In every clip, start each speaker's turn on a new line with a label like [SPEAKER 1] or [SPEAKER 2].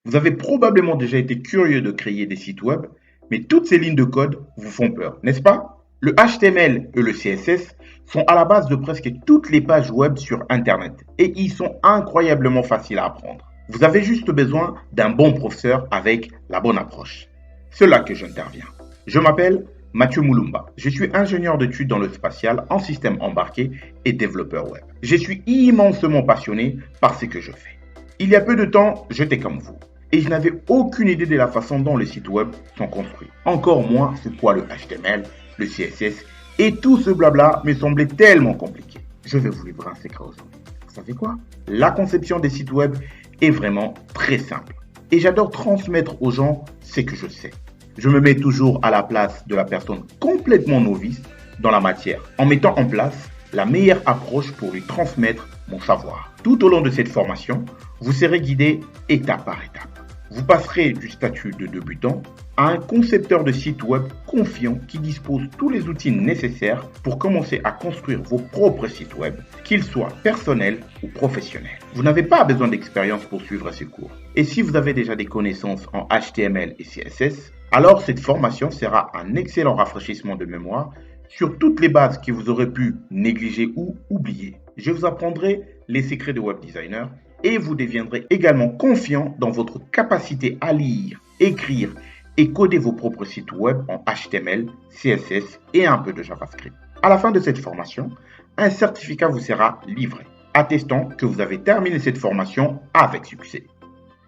[SPEAKER 1] Vous avez probablement déjà été curieux de créer des sites web, mais toutes ces lignes de code vous font peur, n'est-ce pas? Le HTML et le CSS sont à la base de presque toutes les pages web sur Internet et ils sont incroyablement faciles à apprendre. Vous avez juste besoin d'un bon professeur avec la bonne approche. C'est là que j'interviens. Je m'appelle Mathieu Moulumba. Je suis ingénieur d'études dans le spatial en système embarqué et développeur web. Je suis immensément passionné par ce que je fais. Il y a peu de temps, j'étais comme vous. Et je n'avais aucune idée de la façon dont les sites web sont construits. Encore moins c'est quoi le HTML, le CSS et tout ce blabla me semblait tellement compliqué. Je vais vous livrer un secret aujourd'hui. Vous savez quoi? La conception des sites web est vraiment très simple. Et j'adore transmettre aux gens ce que je sais. Je me mets toujours à la place de la personne complètement novice dans la matière, en mettant en place la meilleure approche pour lui transmettre mon savoir. Tout au long de cette formation, vous serez guidé étape par étape. Vous passerez du statut de débutant à un concepteur de site web confiant qui dispose tous les outils nécessaires pour commencer à construire vos propres sites web, qu'ils soient personnels ou professionnels. Vous n'avez pas besoin d'expérience pour suivre ces cours. Et si vous avez déjà des connaissances en HTML et CSS, alors cette formation sera un excellent rafraîchissement de mémoire sur toutes les bases que vous aurez pu négliger ou oublier. Je vous apprendrai les secrets de web designer et vous deviendrez également confiant dans votre capacité à lire, écrire et coder vos propres sites web en HTML, CSS et un peu de JavaScript. À la fin de cette formation, un certificat vous sera livré, attestant que vous avez terminé cette formation avec succès.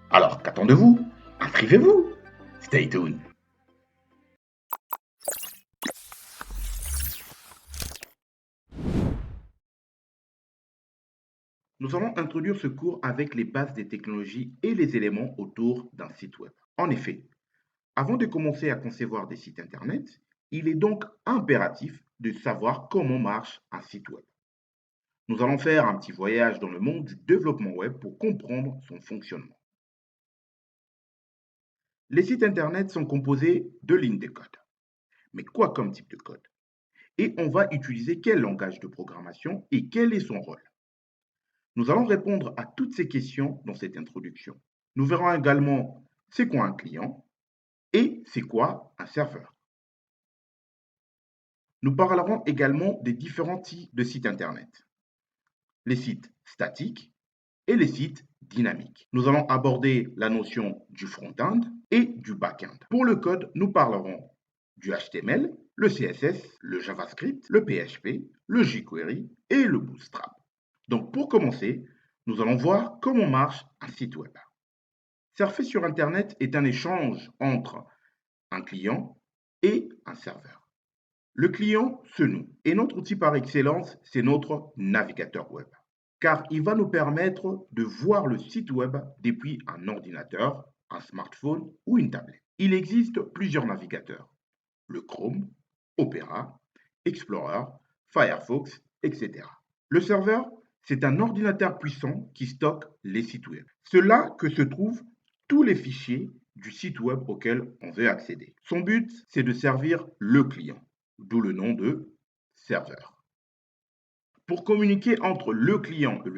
[SPEAKER 1] Alors qu'attendez-vous? Inscrivez-vous! Stay tuned! Nous allons introduire ce cours avec les bases des technologies et les éléments autour d'un site web. En effet, avant de commencer à concevoir des sites Internet, il est donc impératif de savoir comment marche un site web. Nous allons faire un petit voyage dans le monde du développement web pour comprendre son fonctionnement. Les sites Internet sont composés de lignes de code. Mais quoi comme type de code? Et on va utiliser quel langage de programmation et quel est son rôle? Nous allons répondre à toutes ces questions dans cette introduction. Nous verrons également c'est quoi un client et c'est quoi un serveur. Nous parlerons également des différents types de sites Internet, les sites statiques et les sites dynamiques. Nous allons aborder la notion du front-end et du back-end. Pour le code, nous parlerons du HTML, le CSS, le JavaScript, le PHP, le jQuery et le Bootstrap. Donc pour commencer, nous allons voir comment marche un site web. Surfer sur Internet est un échange entre un client et un serveur. Le client, c'est nous. Et notre outil par excellence, c'est notre navigateur web. Car il va nous permettre de voir le site web depuis un ordinateur, un smartphone ou une tablette. Il existe plusieurs navigateurs. Le Chrome, Opera, Explorer, Firefox, etc. Le serveur, c'est un ordinateur puissant qui stocke les sites web. C'est là que se trouvent tous les fichiers du site web auquel on veut accéder. Son but, c'est de servir le client, d'où le nom de serveur. Pour communiquer entre le client et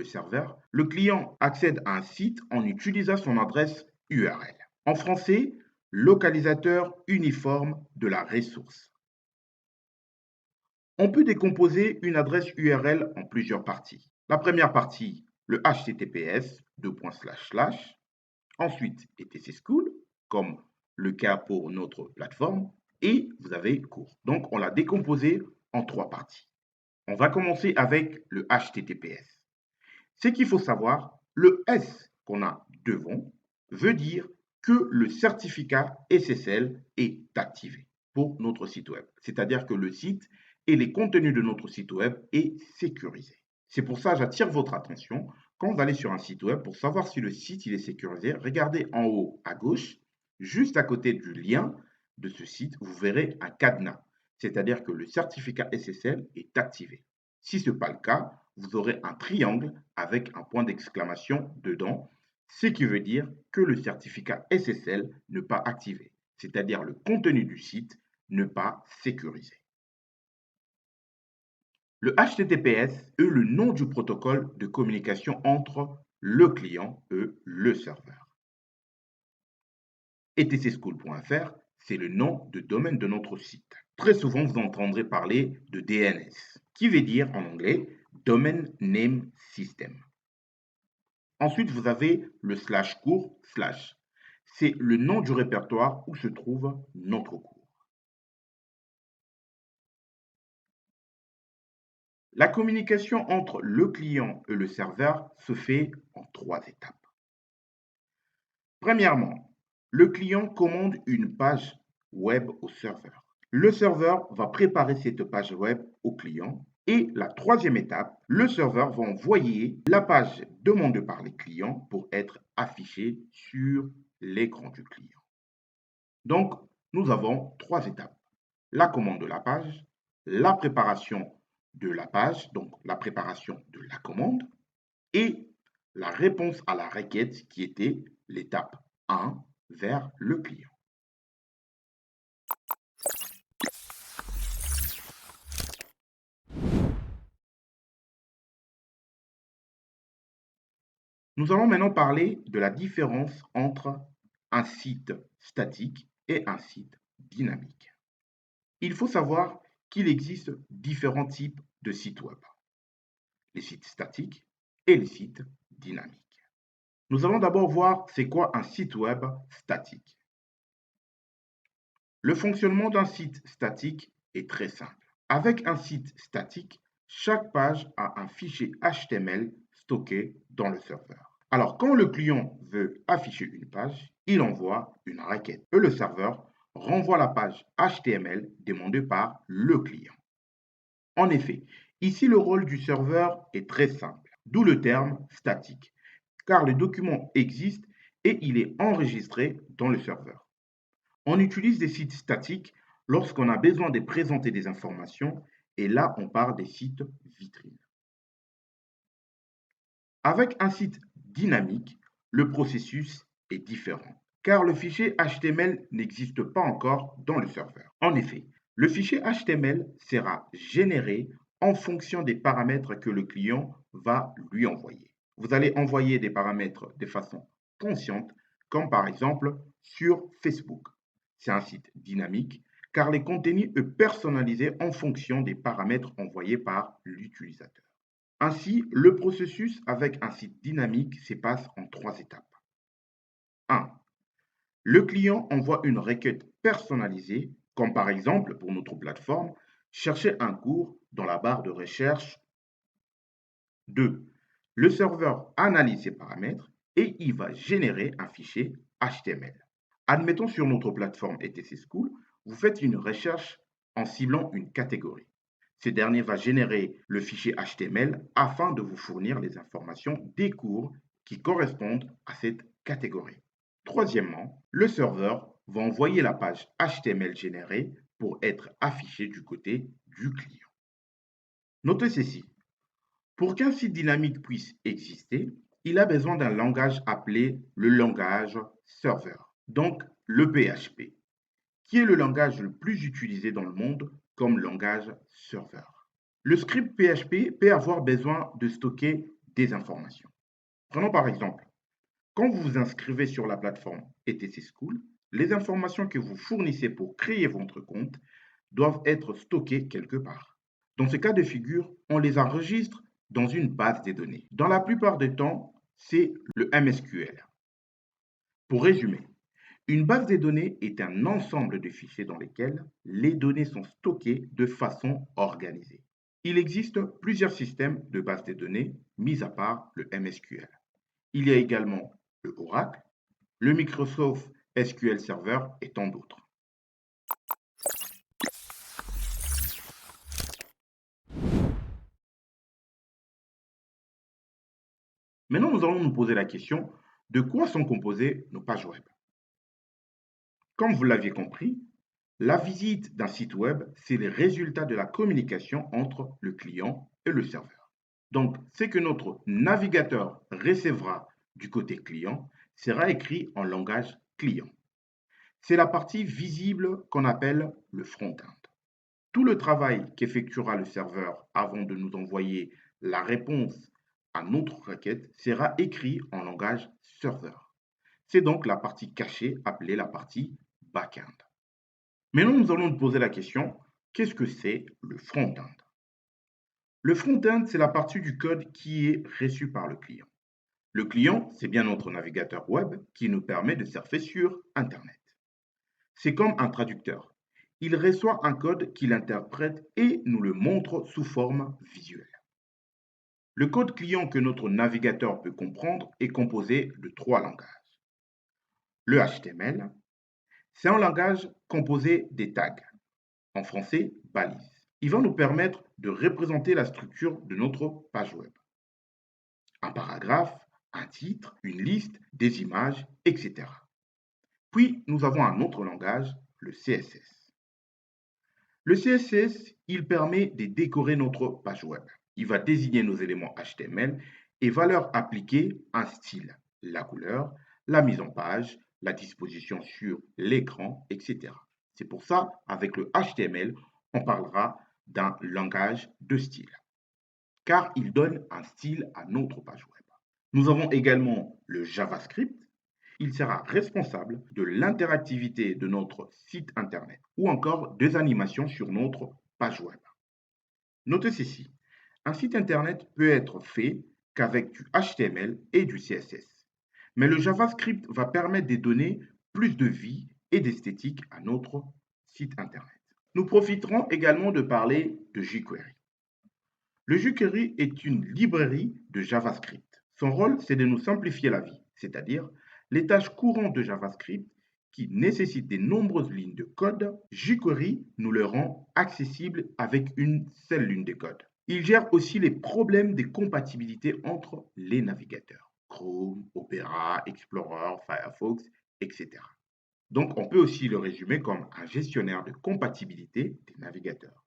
[SPEAKER 1] le client accède à un site en utilisant son adresse URL. En français, localisateur uniforme de la ressource. On peut décomposer une adresse URL en plusieurs parties. La première partie, le HTTPS, ensuite etc school, comme le cas pour notre plateforme, et vous avez cours. Donc on l'a décomposé en trois parties. On va commencer avec le HTTPS. Ce qu'il faut savoir, le S qu'on a devant veut dire que le certificat SSL est activé pour notre site web. C'est-à-dire que le site et les contenus de notre site web est sécurisé. C'est pour ça que j'attire votre attention. Quand vous allez sur un site web, pour savoir si le site il est sécurisé, regardez en haut à gauche, juste à côté du lien de ce site, vous verrez un cadenas. C'est-à-dire que le certificat SSL est activé. Si ce n'est pas le cas, vous aurez un triangle avec un point d'exclamation dedans, ce qui veut dire que le certificat SSL n'est pas activé, c'est-à-dire le contenu du site n'est pas sécurisé. Le HTTPS est le nom du protocole de communication entre le client et le serveur. etcschool.fr, c'est le nom de domaine de notre site. Très souvent, vous entendrez parler de DNS, qui veut dire en anglais Domain Name System. Ensuite, vous avez le /cours/. C'est le nom du répertoire où se trouve notre cours. La communication entre le client et le serveur se fait en 3 étapes. Premièrement, le client commande une page web au serveur. Le serveur va préparer cette page web au client. Et la 3e étape, le serveur va envoyer la page demandée par les clients pour être affichée sur l'écran du client. Donc, nous avons 3 étapes. La commande de la page, la préparation de la page, donc la préparation de la commande, et la réponse à la requête qui était l'étape 1 vers le client. Nous allons maintenant parler de la différence entre un site statique et un site dynamique. Il faut savoir qu'il existe différents types de sites web, les sites statiques et les sites dynamiques. Nous allons d'abord voir c'est quoi un site web statique. Le fonctionnement d'un site statique est très simple. Avec un site statique, chaque page a un fichier HTML stocké dans le serveur. Alors, quand le client veut afficher une page, il envoie une requête et le serveur renvoie la page HTML demandée par le client. En effet, ici le rôle du serveur est très simple, d'où le terme statique, car le document existe et il est enregistré dans le serveur. On utilise des sites statiques lorsqu'on a besoin de présenter des informations et là on parle des sites vitrines. Avec un site dynamique, le processus est différent car le fichier HTML n'existe pas encore dans le serveur. En effet, le fichier HTML sera généré en fonction des paramètres que le client va lui envoyer. Vous allez envoyer des paramètres de façon consciente, comme par exemple sur Facebook. C'est un site dynamique car les contenus sont personnalisés en fonction des paramètres envoyés par l'utilisateur. Ainsi, le processus avec un site dynamique se passe en 3 étapes. 1. Le client envoie une requête personnalisée, comme par exemple pour notre plateforme, chercher un cours dans la barre de recherche. 2. Le serveur analyse ces paramètres et il va générer un fichier HTML. Admettons sur notre plateforme ETC School, vous faites une recherche en ciblant une catégorie. Ce dernier va générer le fichier HTML afin de vous fournir les informations des cours qui correspondent à cette catégorie. Troisièmement, le serveur va envoyer la page HTML générée pour être affichée du côté du client. Notez ceci, pour qu'un site dynamique puisse exister, il a besoin d'un langage appelé le langage serveur, donc le PHP, qui est le langage le plus utilisé dans le monde comme langage serveur. Le script PHP peut avoir besoin de stocker des informations. Prenons par exemple, quand vous vous inscrivez sur la plateforme ETC School, les informations que vous fournissez pour créer votre compte doivent être stockées quelque part. Dans ce cas de figure, on les enregistre dans une base de données. Dans la plupart des temps, c'est le MSQL. Pour résumer, une base de données est un ensemble de fichiers dans lesquels les données sont stockées de façon organisée. Il existe plusieurs systèmes de bases de données, mis à part le MSQL. Il y a également le Oracle, le Microsoft SQL Server et tant d'autres. Maintenant, nous allons nous poser la question de quoi sont composées nos pages web. Comme vous l'aviez compris, la visite d'un site web, c'est le résultat de la communication entre le client et le serveur. Donc, ce que notre navigateur recevra du côté client sera écrit en langage client. C'est la partie visible qu'on appelle le front-end. Tout le travail qu'effectuera le serveur avant de nous envoyer la réponse à notre requête sera écrit en langage serveur. C'est donc la partie cachée appelée la partie back-end. Maintenant, nous allons nous poser la question, qu'est-ce que c'est le front-end? Le front-end, c'est la partie du code qui est reçue par le client. Le client, c'est bien notre navigateur web qui nous permet de surfer sur Internet. C'est comme un traducteur. Il reçoit un code qu'il interprète et nous le montre sous forme visuelle. Le code client que notre navigateur peut comprendre est composé de trois langages. Le HTML, c'est un langage composé des tags, en français balises. Il va nous permettre de représenter la structure de notre page web. Un paragraphe, un titre, une liste, des images, etc. Puis, nous avons un autre langage, le CSS. Le CSS, il permet de décorer notre page web. Il va désigner nos éléments HTML et va leur appliquer un style, la couleur, la mise en page, la disposition sur l'écran, etc. C'est pour ça, avec le HTML, on parlera d'un langage de style, car il donne un style à notre page web. Nous avons également le JavaScript. Il sera responsable de l'interactivité de notre site internet ou encore des animations sur notre page web. Notez ceci, un site internet peut être fait qu'avec du HTML et du CSS. Mais le JavaScript va permettre de donner plus de vie et d'esthétique à notre site internet. Nous profiterons également de parler de jQuery. Le jQuery est une librairie de JavaScript. Son rôle, c'est de nous simplifier la vie, c'est-à-dire les tâches courantes de JavaScript qui nécessitent de nombreuses lignes de code. jQuery nous les rend accessibles avec une seule ligne de code. Il gère aussi les problèmes de compatibilité entre les navigateurs, Chrome, Opera, Explorer, Firefox, etc. Donc on peut aussi le résumer comme un gestionnaire de compatibilité des navigateurs.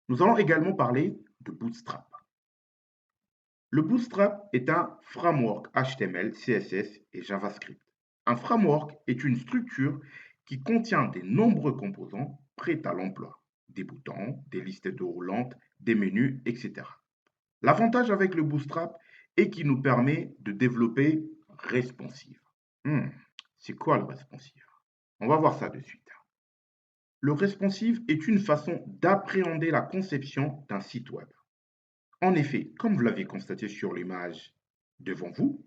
[SPEAKER 1] Nous allons également parler de Bootstrap. Le Bootstrap est un framework HTML, CSS et JavaScript. Un framework est une structure qui contient de nombreux composants prêts à l'emploi, des boutons, des listes de roulantes, des menus, etc. L'avantage avec le Bootstrap est qu'il nous permet de développer responsive. C'est quoi le responsive? On va voir ça de suite. Le responsive est une façon d'appréhender la conception d'un site web. En effet, comme vous l'aviez constaté sur l'image devant vous,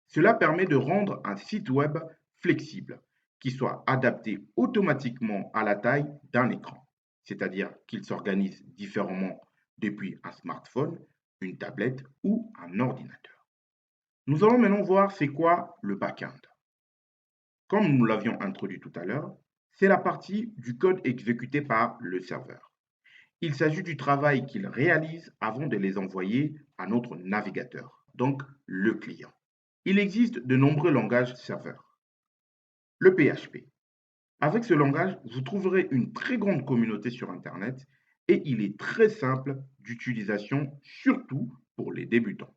[SPEAKER 1] cela permet de rendre un site web flexible, qui soit adapté automatiquement à la taille d'un écran, c'est-à-dire qu'il s'organise différemment depuis un smartphone, une tablette ou un ordinateur. Nous allons maintenant voir c'est quoi le back-end. Comme nous l'avions introduit tout à l'heure, c'est la partie du code exécuté par le serveur. Il s'agit du travail qu'il réalise avant de les envoyer à notre navigateur, donc le client. Il existe de nombreux langages serveurs. Le PHP. Avec ce langage, vous trouverez une très grande communauté sur Internet et il est très simple d'utilisation, surtout pour les débutants.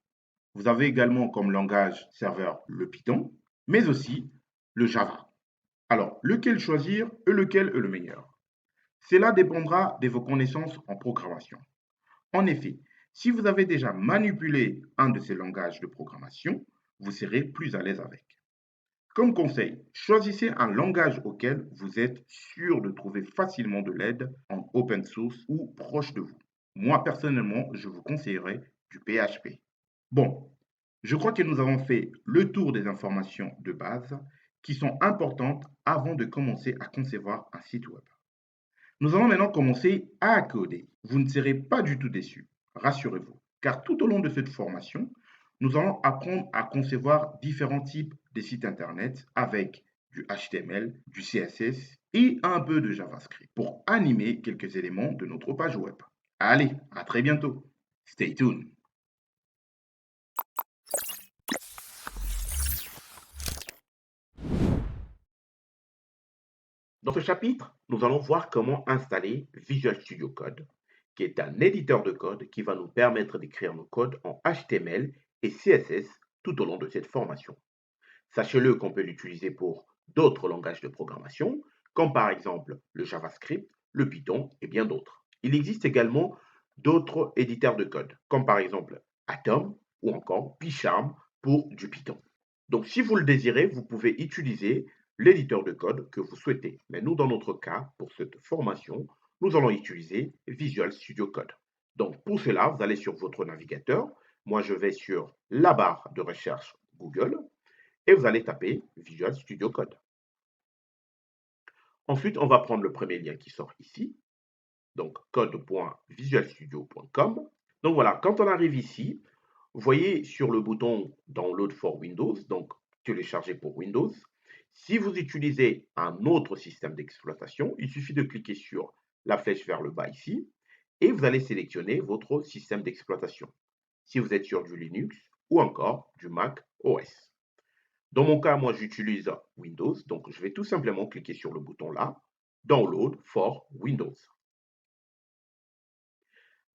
[SPEAKER 1] Vous avez également comme langage serveur le Python, mais aussi le Java. Alors, lequel choisir et lequel est le meilleur? Cela dépendra de vos connaissances en programmation. En effet, si vous avez déjà manipulé un de ces langages de programmation, vous serez plus à l'aise avec. Comme conseil, choisissez un langage auquel vous êtes sûr de trouver facilement de l'aide en open source ou proche de vous. Moi, personnellement, je vous conseillerais du PHP. Bon, je crois que nous avons fait le tour des informations de base qui sont importantes avant de commencer à concevoir un site web. Nous allons maintenant commencer à coder. Vous ne serez pas du tout déçus, rassurez-vous, car tout au long de cette formation, nous allons apprendre à concevoir différents types de sites Internet avec du HTML, du CSS et un peu de JavaScript pour animer quelques éléments de notre page web. Allez, à très bientôt. Stay tuned. Dans ce chapitre, nous allons voir comment installer Visual Studio Code, qui est un éditeur de code qui va nous permettre d'écrire nos codes en HTML et CSS tout au long de cette formation. Sachez-le qu'on peut l'utiliser pour d'autres langages de programmation, comme par exemple le JavaScript, le Python et bien d'autres. Il existe également d'autres éditeurs de code, comme par exemple Atom ou encore PyCharm pour du Python. Donc, si vous le désirez, vous pouvez utiliser l'éditeur de code que vous souhaitez. Mais nous, dans notre cas, pour cette formation, nous allons utiliser Visual Studio Code. Donc, pour cela, vous allez sur votre navigateur. Moi, je vais sur la barre de recherche Google et vous allez taper Visual Studio Code. Ensuite, on va prendre le premier lien qui sort ici, donc code.visualstudio.com. Donc voilà, quand on arrive ici, vous voyez sur le bouton Download for Windows, donc télécharger pour Windows. Si vous utilisez un autre système d'exploitation, il suffit de cliquer sur la flèche vers le bas ici et vous allez sélectionner votre système d'exploitation. Si vous êtes sur du Linux ou encore du Mac OS. Dans mon cas, moi j'utilise Windows, donc je vais tout simplement cliquer sur le bouton là, Download for Windows.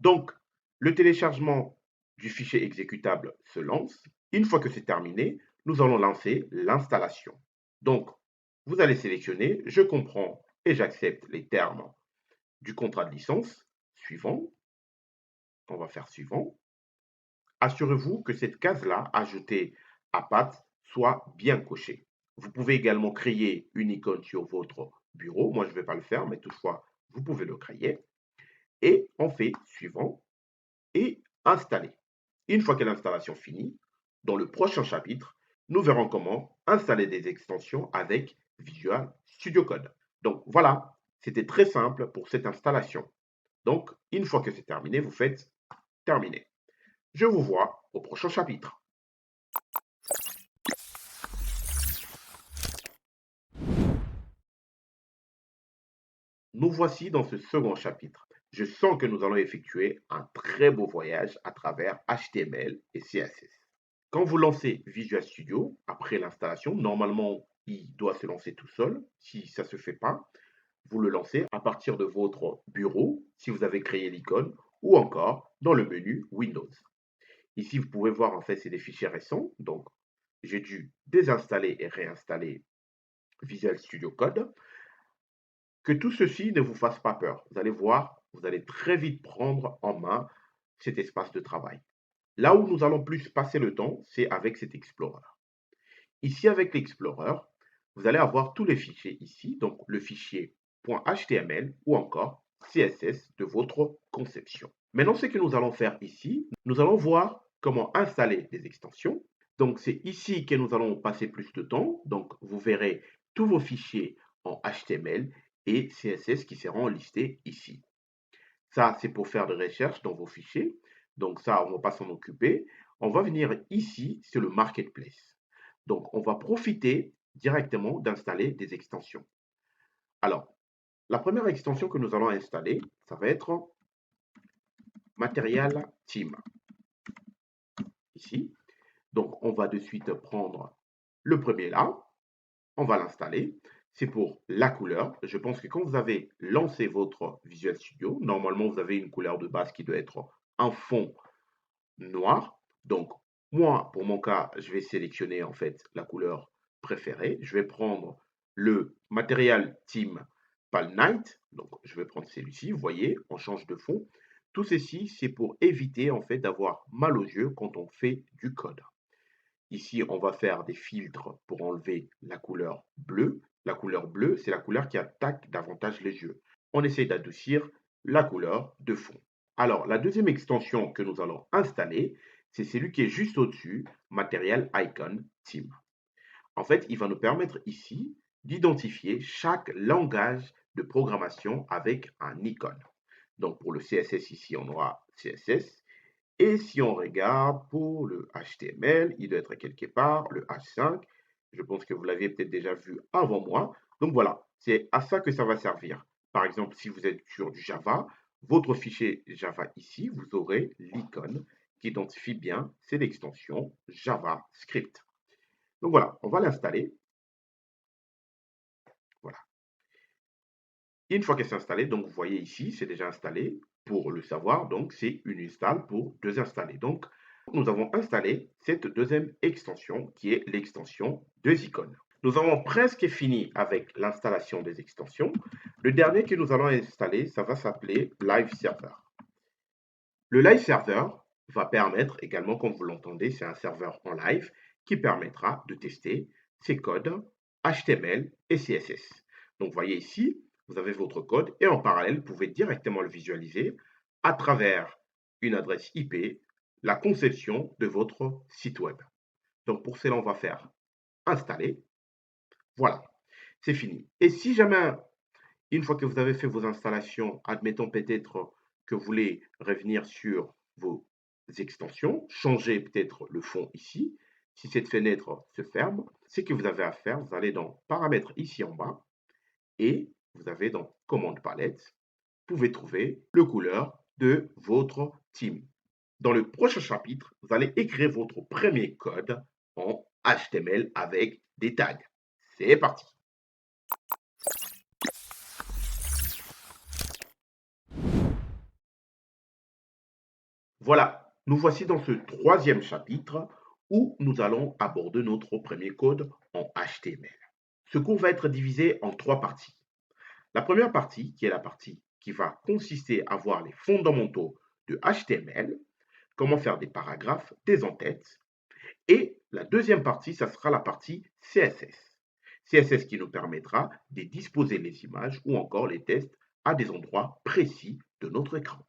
[SPEAKER 1] Donc, le téléchargement du fichier exécutable se lance. Une fois que c'est terminé, nous allons lancer l'installation. Donc, vous allez sélectionner « Je comprends et j'accepte les termes du contrat de licence ». Suivant. On va faire suivant. Assurez-vous que cette case-là, ajoutée à patte, soit bien cochée. Vous pouvez également créer une icône sur votre bureau. Moi, je ne vais pas le faire, mais toutefois, vous pouvez le créer. Et on fait suivant et installer. Une fois que l'installation finie, dans le prochain chapitre, nous verrons comment installer des extensions avec Visual Studio Code. Donc voilà, c'était très simple pour cette installation. Donc, une fois que c'est terminé, vous faites terminer. Je vous vois au prochain chapitre. Nous voici dans ce second chapitre. Je sens que nous allons effectuer un très beau voyage à travers HTML et CSS. Quand vous lancez Visual Studio, après l'installation, normalement, il doit se lancer tout seul. Si ça ne se fait pas, vous le lancez à partir de votre bureau, si vous avez créé l'icône, ou encore dans le menu Windows. Ici, vous pouvez voir, en fait, c'est des fichiers récents. Donc, j'ai dû désinstaller et réinstaller Visual Studio Code. Que tout ceci ne vous fasse pas peur. Vous allez voir, vous allez très vite prendre en main cet espace de travail. Là où nous allons plus passer le temps, c'est avec cet Explorer. Ici, avec l'Explorer, vous allez avoir tous les fichiers ici, donc le fichier .html ou encore CSS de votre conception. Maintenant, ce que nous allons faire ici, nous allons voir comment installer des extensions. Donc, c'est ici que nous allons passer plus de temps. Donc, vous verrez tous vos fichiers en HTML et CSS qui seront listés ici. Ça, c'est pour faire des recherches dans vos fichiers. Donc, ça, on ne va pas s'en occuper. On va venir ici, c'est le Marketplace. Donc, on va profiter directement d'installer des extensions. Alors, la première extension que nous allons installer, ça va être Material Theme. Ici. Donc, on va de suite prendre le premier là. On va l'installer. C'est pour la couleur. Je pense que quand vous avez lancé votre Visual Studio, normalement, vous avez une couleur de base qui doit être un fond noir. Donc, moi, pour mon cas, je vais sélectionner en fait la couleur préférée. Je vais prendre le Material Theme Pale Night. Donc, je vais prendre celui-ci. Vous voyez, on change de fond. Tout ceci, c'est pour éviter en fait d'avoir mal aux yeux quand on fait du code. Ici, on va faire des filtres pour enlever la couleur bleue. La couleur bleue, c'est la couleur qui attaque davantage les yeux. On essaie d'adoucir la couleur de fond. Alors, la deuxième extension que nous allons installer, c'est celui qui est juste au-dessus, Material Icon Theme. En fait, il va nous permettre ici d'identifier chaque langage de programmation avec un icône. Donc, pour le CSS ici, on aura CSS. Et si on regarde pour le HTML, il doit être quelque part, le H5. Je pense que vous l'aviez peut-être déjà vu avant moi. Donc voilà, c'est à ça que ça va servir. Par exemple, si vous êtes sur du Java, votre fichier Java ici, vous aurez l'icône qui identifie bien, c'est l'extension JavaScript. Donc voilà, on va l'installer. Voilà. Une fois qu'elle s'est installée, donc vous voyez ici, c'est déjà installé. Pour le savoir, donc c'est une install pour désinstaller. Donc, nous avons installé cette deuxième extension qui est l'extension 2icônes. Nous avons presque fini avec l'installation des extensions. Le dernier que nous allons installer, ça va s'appeler Live Server. Le Live Server va permettre également, comme vous l'entendez, c'est un serveur en live qui permettra de tester ces codes HTML et CSS. Donc, vous voyez ici, vous avez votre code et en parallèle, vous pouvez directement le visualiser à travers une adresse IP, la conception de votre site web. Donc, pour cela, on va faire installer. Voilà, c'est fini. Et si jamais, une fois que vous avez fait vos installations, admettons peut-être que vous voulez revenir sur vos extensions, changer peut-être le fond ici. Si cette fenêtre se ferme, ce que vous avez à faire, vous allez dans Paramètres ici en bas et vous avez dans Commande palette, vous pouvez trouver le couleur de votre theme. Dans le prochain chapitre, vous allez écrire votre premier code en HTML avec des tags. C'est parti! Voilà, nous voici dans ce troisième chapitre où nous allons aborder notre premier code en HTML. Ce cours va être divisé en trois parties. La première partie, qui est la partie qui va consister à voir les fondamentaux de HTML, comment faire des paragraphes, des en-têtes. Et la deuxième partie, ça sera la partie CSS. CSS qui nous permettra de disposer les images ou encore les tests à des endroits précis de notre écran.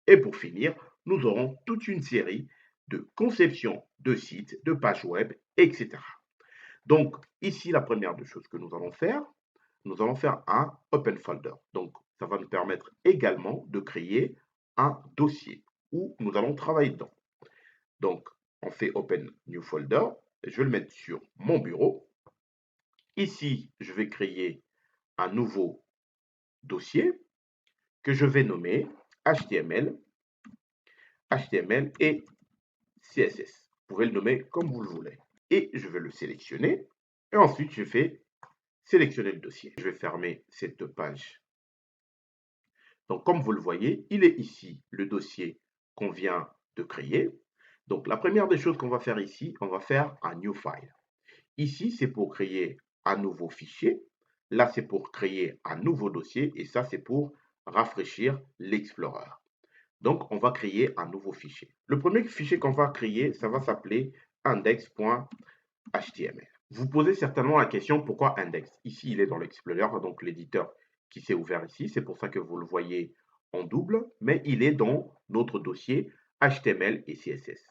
[SPEAKER 1] Et pour finir, nous aurons toute une série de conceptions de sites, de pages web, etc. Donc, ici, la première des choses que nous allons faire un Open Folder. Donc, ça va nous permettre également de créer un dossier où nous allons travailler dedans. Donc, on fait Open New Folder. Je vais le mettre sur mon bureau. Ici, je vais créer un nouveau dossier que je vais nommer HTML, HTML et CSS. Vous pouvez le nommer comme vous le voulez. Et je vais le sélectionner. Et ensuite, je fais sélectionner le dossier. Je vais fermer cette page. Donc, comme vous le voyez, il est ici le dossier qu'on vient de créer. Donc, la première des choses qu'on va faire ici, on va faire un New File. Ici, c'est pour créer un nouveau fichier. Là, c'est pour créer un nouveau dossier. Et ça, c'est pour rafraîchir l'Explorer. Donc, on va créer un nouveau fichier. Le premier fichier qu'on va créer, ça va s'appeler index.html. Vous posez certainement la question, pourquoi index? Ici, il est dans l'Explorer, donc l'éditeur qui s'est ouvert ici. C'est pour ça que vous le voyez en double, mais il est dans notre dossier HTML et CSS.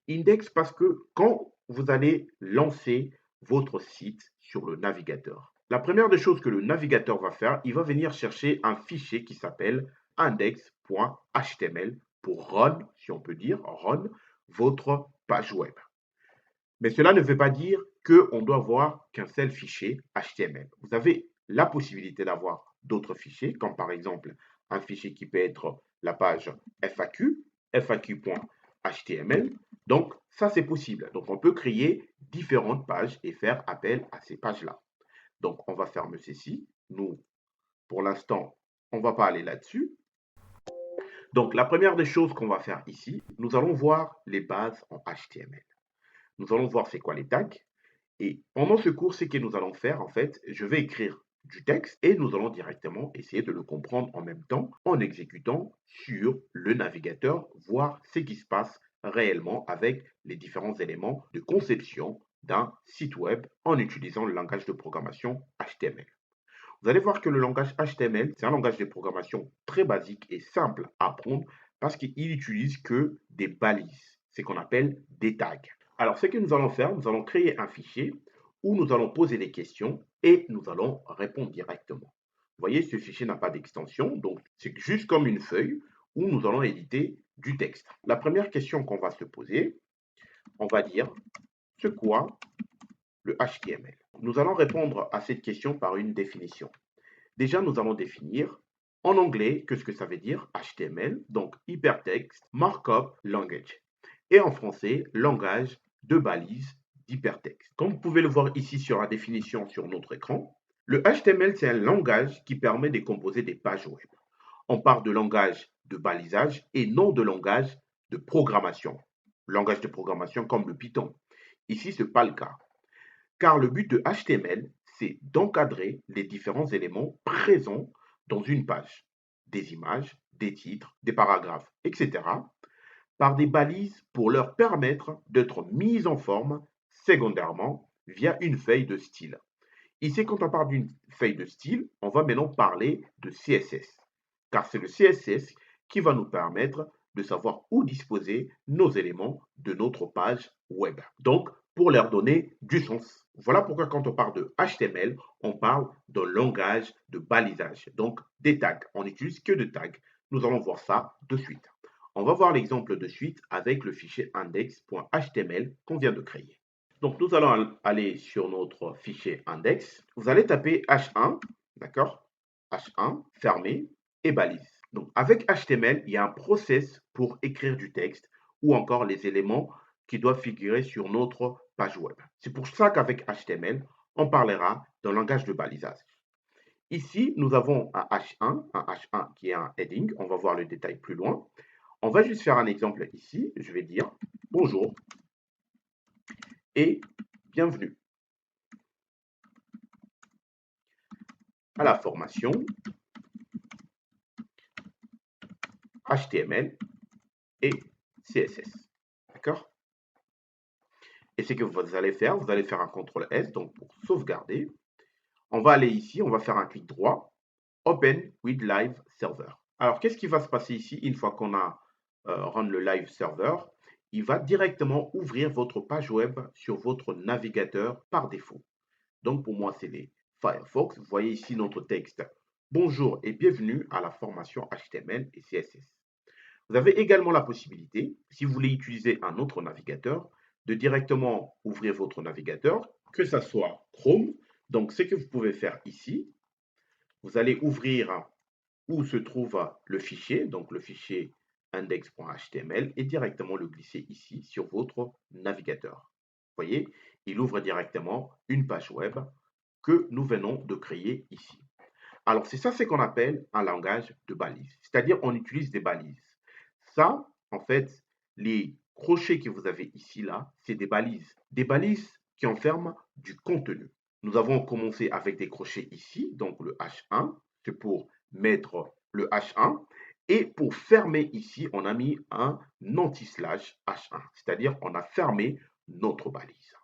[SPEAKER 1] Index parce que quand vous allez lancer votre site sur le navigateur, la première des choses que le navigateur va faire, il va venir chercher un fichier qui s'appelle index.html pour run, si on peut dire, run votre page web. Mais cela ne veut pas dire qu'on doit avoir qu'un seul fichier HTML. Vous avez la possibilité d'avoir d'autres fichiers, comme par exemple un fichier qui peut être la page FAQ, faq.html. Donc, ça, c'est possible. Donc, on peut créer différentes pages et faire appel à ces pages-là. Donc, on va fermer ceci. Nous, pour l'instant, on ne va pas aller là-dessus. Donc, la première des choses qu'on va faire ici, nous allons voir les bases en HTML. Nous allons voir c'est quoi les tags. Et pendant ce cours, ce que nous allons faire, en fait, je vais écrire du texte et nous allons directement essayer de le comprendre en même temps en exécutant sur le navigateur, voir ce qui se passe réellement avec les différents éléments de conception d'un site web en utilisant le langage de programmation HTML. Vous allez voir que le langage HTML, c'est un langage de programmation très basique et simple à apprendre parce qu'il n'utilise que des balises, ce qu'on appelle des tags. Alors, ce que nous allons faire, nous allons créer un fichier où nous allons poser des questions et nous allons répondre directement. Vous voyez, ce fichier n'a pas d'extension, donc c'est juste comme une feuille où nous allons éditer du texte. La première question qu'on va se poser, on va dire, c'est quoi le HTML? Nous allons répondre à cette question par une définition. Déjà, nous allons définir en anglais qu'est-ce que ça veut dire HTML, donc Hypertext Markup Language. Et en français, langage de balises d'hypertexte. Comme vous pouvez le voir ici sur la définition sur notre écran, le HTML, c'est un langage qui permet de composer des pages web. On parle de langage de balisage et non de langage de programmation. Langage de programmation comme le Python. Ici, ce n'est pas le cas. Car le but de HTML, c'est d'encadrer les différents éléments présents dans une page. Des images, des titres, des paragraphes, etc. par des balises pour leur permettre d'être mis en forme secondairement via une feuille de style. Ici, quand on parle d'une feuille de style, on va maintenant parler de CSS, car c'est le CSS qui va nous permettre de savoir où disposer nos éléments de notre page web. Donc, pour leur donner du sens. Voilà pourquoi quand on parle de HTML, on parle d'un langage de balisage, donc des tags. On n'utilise que de tags. Nous allons voir ça de suite. On va voir l'exemple de suite avec le fichier index.html qu'on vient de créer. Donc, nous allons aller sur notre fichier index. Vous allez taper H1, d'accord? H1, fermé et balise. Donc, avec HTML, il y a un process pour écrire du texte ou encore les éléments qui doivent figurer sur notre page web. C'est pour ça qu'avec HTML, on parlera d'un langage de balisage. Ici, nous avons un H1 qui est un heading. On va voir le détail plus loin. On va juste faire un exemple ici. Je vais dire bonjour et bienvenue à la formation HTML et CSS. D'accord? Et ce que vous allez faire un CTRL S, donc pour sauvegarder. On va aller ici, on va faire un clic droit, Open with Live Server. Alors, qu'est-ce qui va se passer ici une fois qu'on a run le Live Server? Il va directement ouvrir votre page web sur votre navigateur par défaut. Donc, pour moi, c'est les Firefox. Vous voyez ici notre texte. Bonjour et bienvenue à la formation HTML et CSS. Vous avez également la possibilité, si vous voulez utiliser un autre navigateur, de directement ouvrir votre navigateur, que ce soit Chrome. Donc, ce que vous pouvez faire ici, vous allez ouvrir où se trouve le fichier, donc le fichier index.html, et directement le glisser ici sur votre navigateur. Vous voyez, il ouvre directement une page web que nous venons de créer ici. Alors, c'est ça ce qu'on appelle un langage de balise, c'est-à-dire on utilise des balises. Ça, en fait, les crochets que vous avez ici, là, c'est des balises qui enferment du contenu. Nous avons commencé avec des crochets ici, donc le H1, c'est pour mettre le H1, et pour fermer ici, on a mis un anti-slash H1, c'est-à-dire on a fermé notre balise.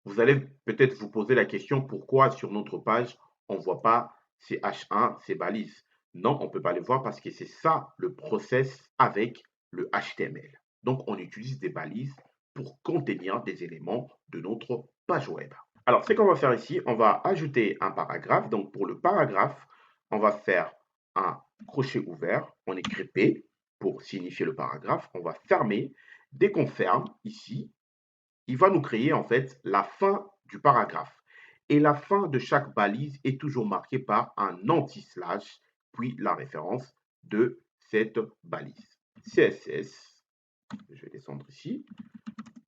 [SPEAKER 1] Vous allez peut-être vous poser la question, pourquoi sur notre page, on ne voit pas ces H1, ces balises? Non, on ne peut pas les voir parce que c'est ça le process avec le HTML. Donc, on utilise des balises pour contenir des éléments de notre page web. Alors, ce qu'on va faire ici, on va ajouter un paragraphe. Donc, pour le paragraphe, on va faire un crochet ouvert. On écrit P pour signifier le paragraphe. On va fermer. Dès qu'on ferme ici, il va nous créer en fait la fin du paragraphe. Et la fin de chaque balise est toujours marquée par un anti-slash, puis la référence de cette balise. CSS, je vais descendre ici,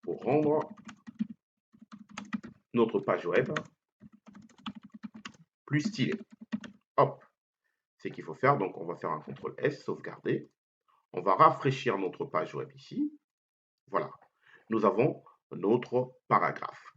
[SPEAKER 1] pour rendre notre page web plus stylée. Hop, c'est ce qu'il faut faire, donc on va faire un CTRL S, sauvegarder. On va rafraîchir notre page web ici. Voilà, nous avons notre paragraphe.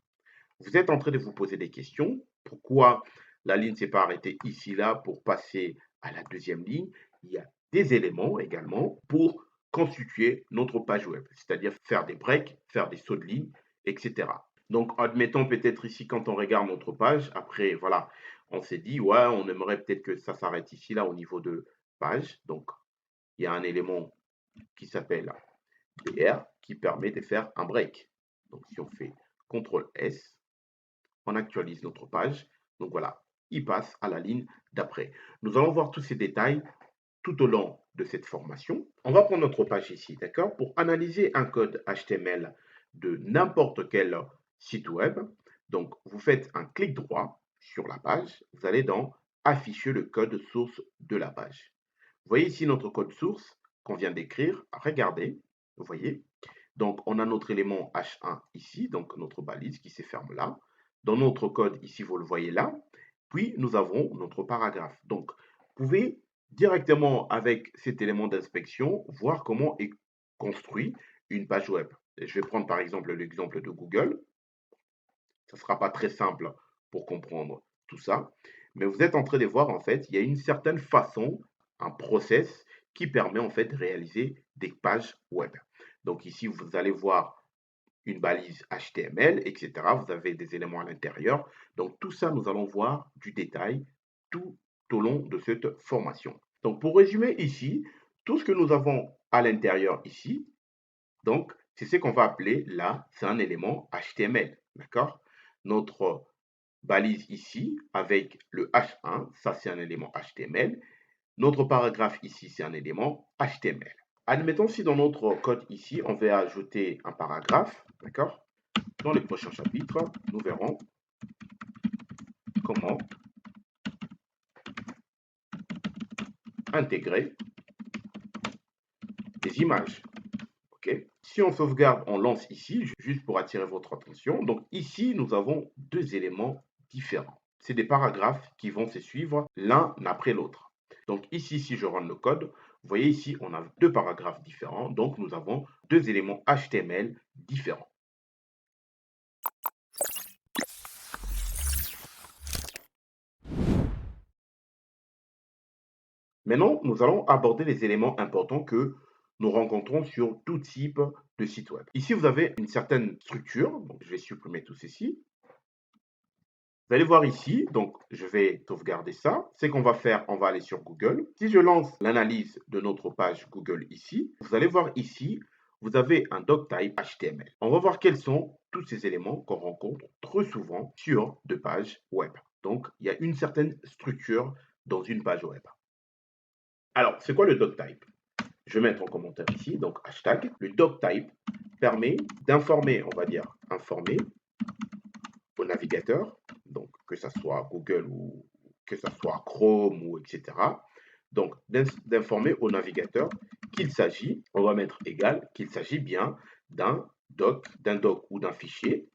[SPEAKER 1] Vous êtes en train de vous poser des questions. Pourquoi la ligne ne s'est pas arrêtée ici, là, pour passer à la deuxième ligne? Il y a des éléments également pour constituer notre page web, c'est-à-dire faire des breaks, faire des sauts de ligne, etc. Donc, admettons peut-être ici, quand on regarde notre page, après, voilà, on s'est dit, ouais, on aimerait peut-être que ça s'arrête ici, là, au niveau de page. Donc, il y a un élément qui s'appelle BR qui permet de faire un break. Donc, si on fait CTRL S, on actualise notre page. Donc voilà, il passe à la ligne d'après. Nous allons voir tous ces détails tout au long de cette formation. On va prendre notre page ici, d'accord? Pour analyser un code HTML de n'importe quel site web, donc vous faites un clic droit sur la page, vous allez dans Afficher le code source de la page. Vous voyez ici notre code source qu'on vient d'écrire. Regardez, vous voyez. Donc on a notre élément H1 ici, donc notre balise qui se ferme là. Dans notre code, ici, vous le voyez là. Puis, nous avons notre paragraphe. Donc, vous pouvez directement, avec cet élément d'inspection, voir comment est construit une page web. Et je vais prendre par exemple l'exemple de Google. Ça ne sera pas très simple pour comprendre tout ça. Mais vous êtes en train de voir, en fait, il y a une certaine façon, un process qui permet en fait de réaliser des pages web. Donc ici, vous allez voir une balise HTML, etc. Vous avez des éléments à l'intérieur. Donc tout ça, nous allons voir du détail tout au long de cette formation. Donc pour résumer ici, tout ce que nous avons à l'intérieur ici, donc c'est ce qu'on va appeler là, c'est un élément HTML, d'accord? Notre balise ici avec le H1, ça c'est un élément HTML. Notre paragraphe ici, c'est un élément HTML. Admettons si dans notre code ici, on veut ajouter un paragraphe, d'accord? Dans les prochains chapitres, nous verrons comment intégrer des images. Okay. Si on sauvegarde, on lance ici, juste pour attirer votre attention. Donc ici, nous avons deux éléments différents. C'est des paragraphes qui vont se suivre l'un après l'autre. Donc ici, si je run le code, vous voyez ici, on a deux paragraphes différents. Donc nous avons deux éléments HTML différents. Maintenant, nous allons aborder les éléments importants que nous rencontrons sur tout type de site web. Ici, vous avez une certaine structure. Donc, je vais supprimer tout ceci. Vous allez voir ici, donc je vais sauvegarder ça. Ce qu'on va faire, on va aller sur Google. Si je lance l'analyse de notre page Google ici, vous allez voir ici, vous avez un doctype HTML. On va voir quels sont tous ces éléments qu'on rencontre trop souvent sur des pages web. Donc, il y a une certaine structure dans une page web. Alors, c'est quoi le doctype? Je vais mettre en commentaire ici, donc hashtag. Le doctype permet d'informer, on va dire, informer au navigateur, donc que ce soit Google ou que ce soit Chrome ou etc. Donc, d'informer au navigateur qu'il s'agit, on va mettre égal, qu'il s'agit bien d'un doc ou d'un fichier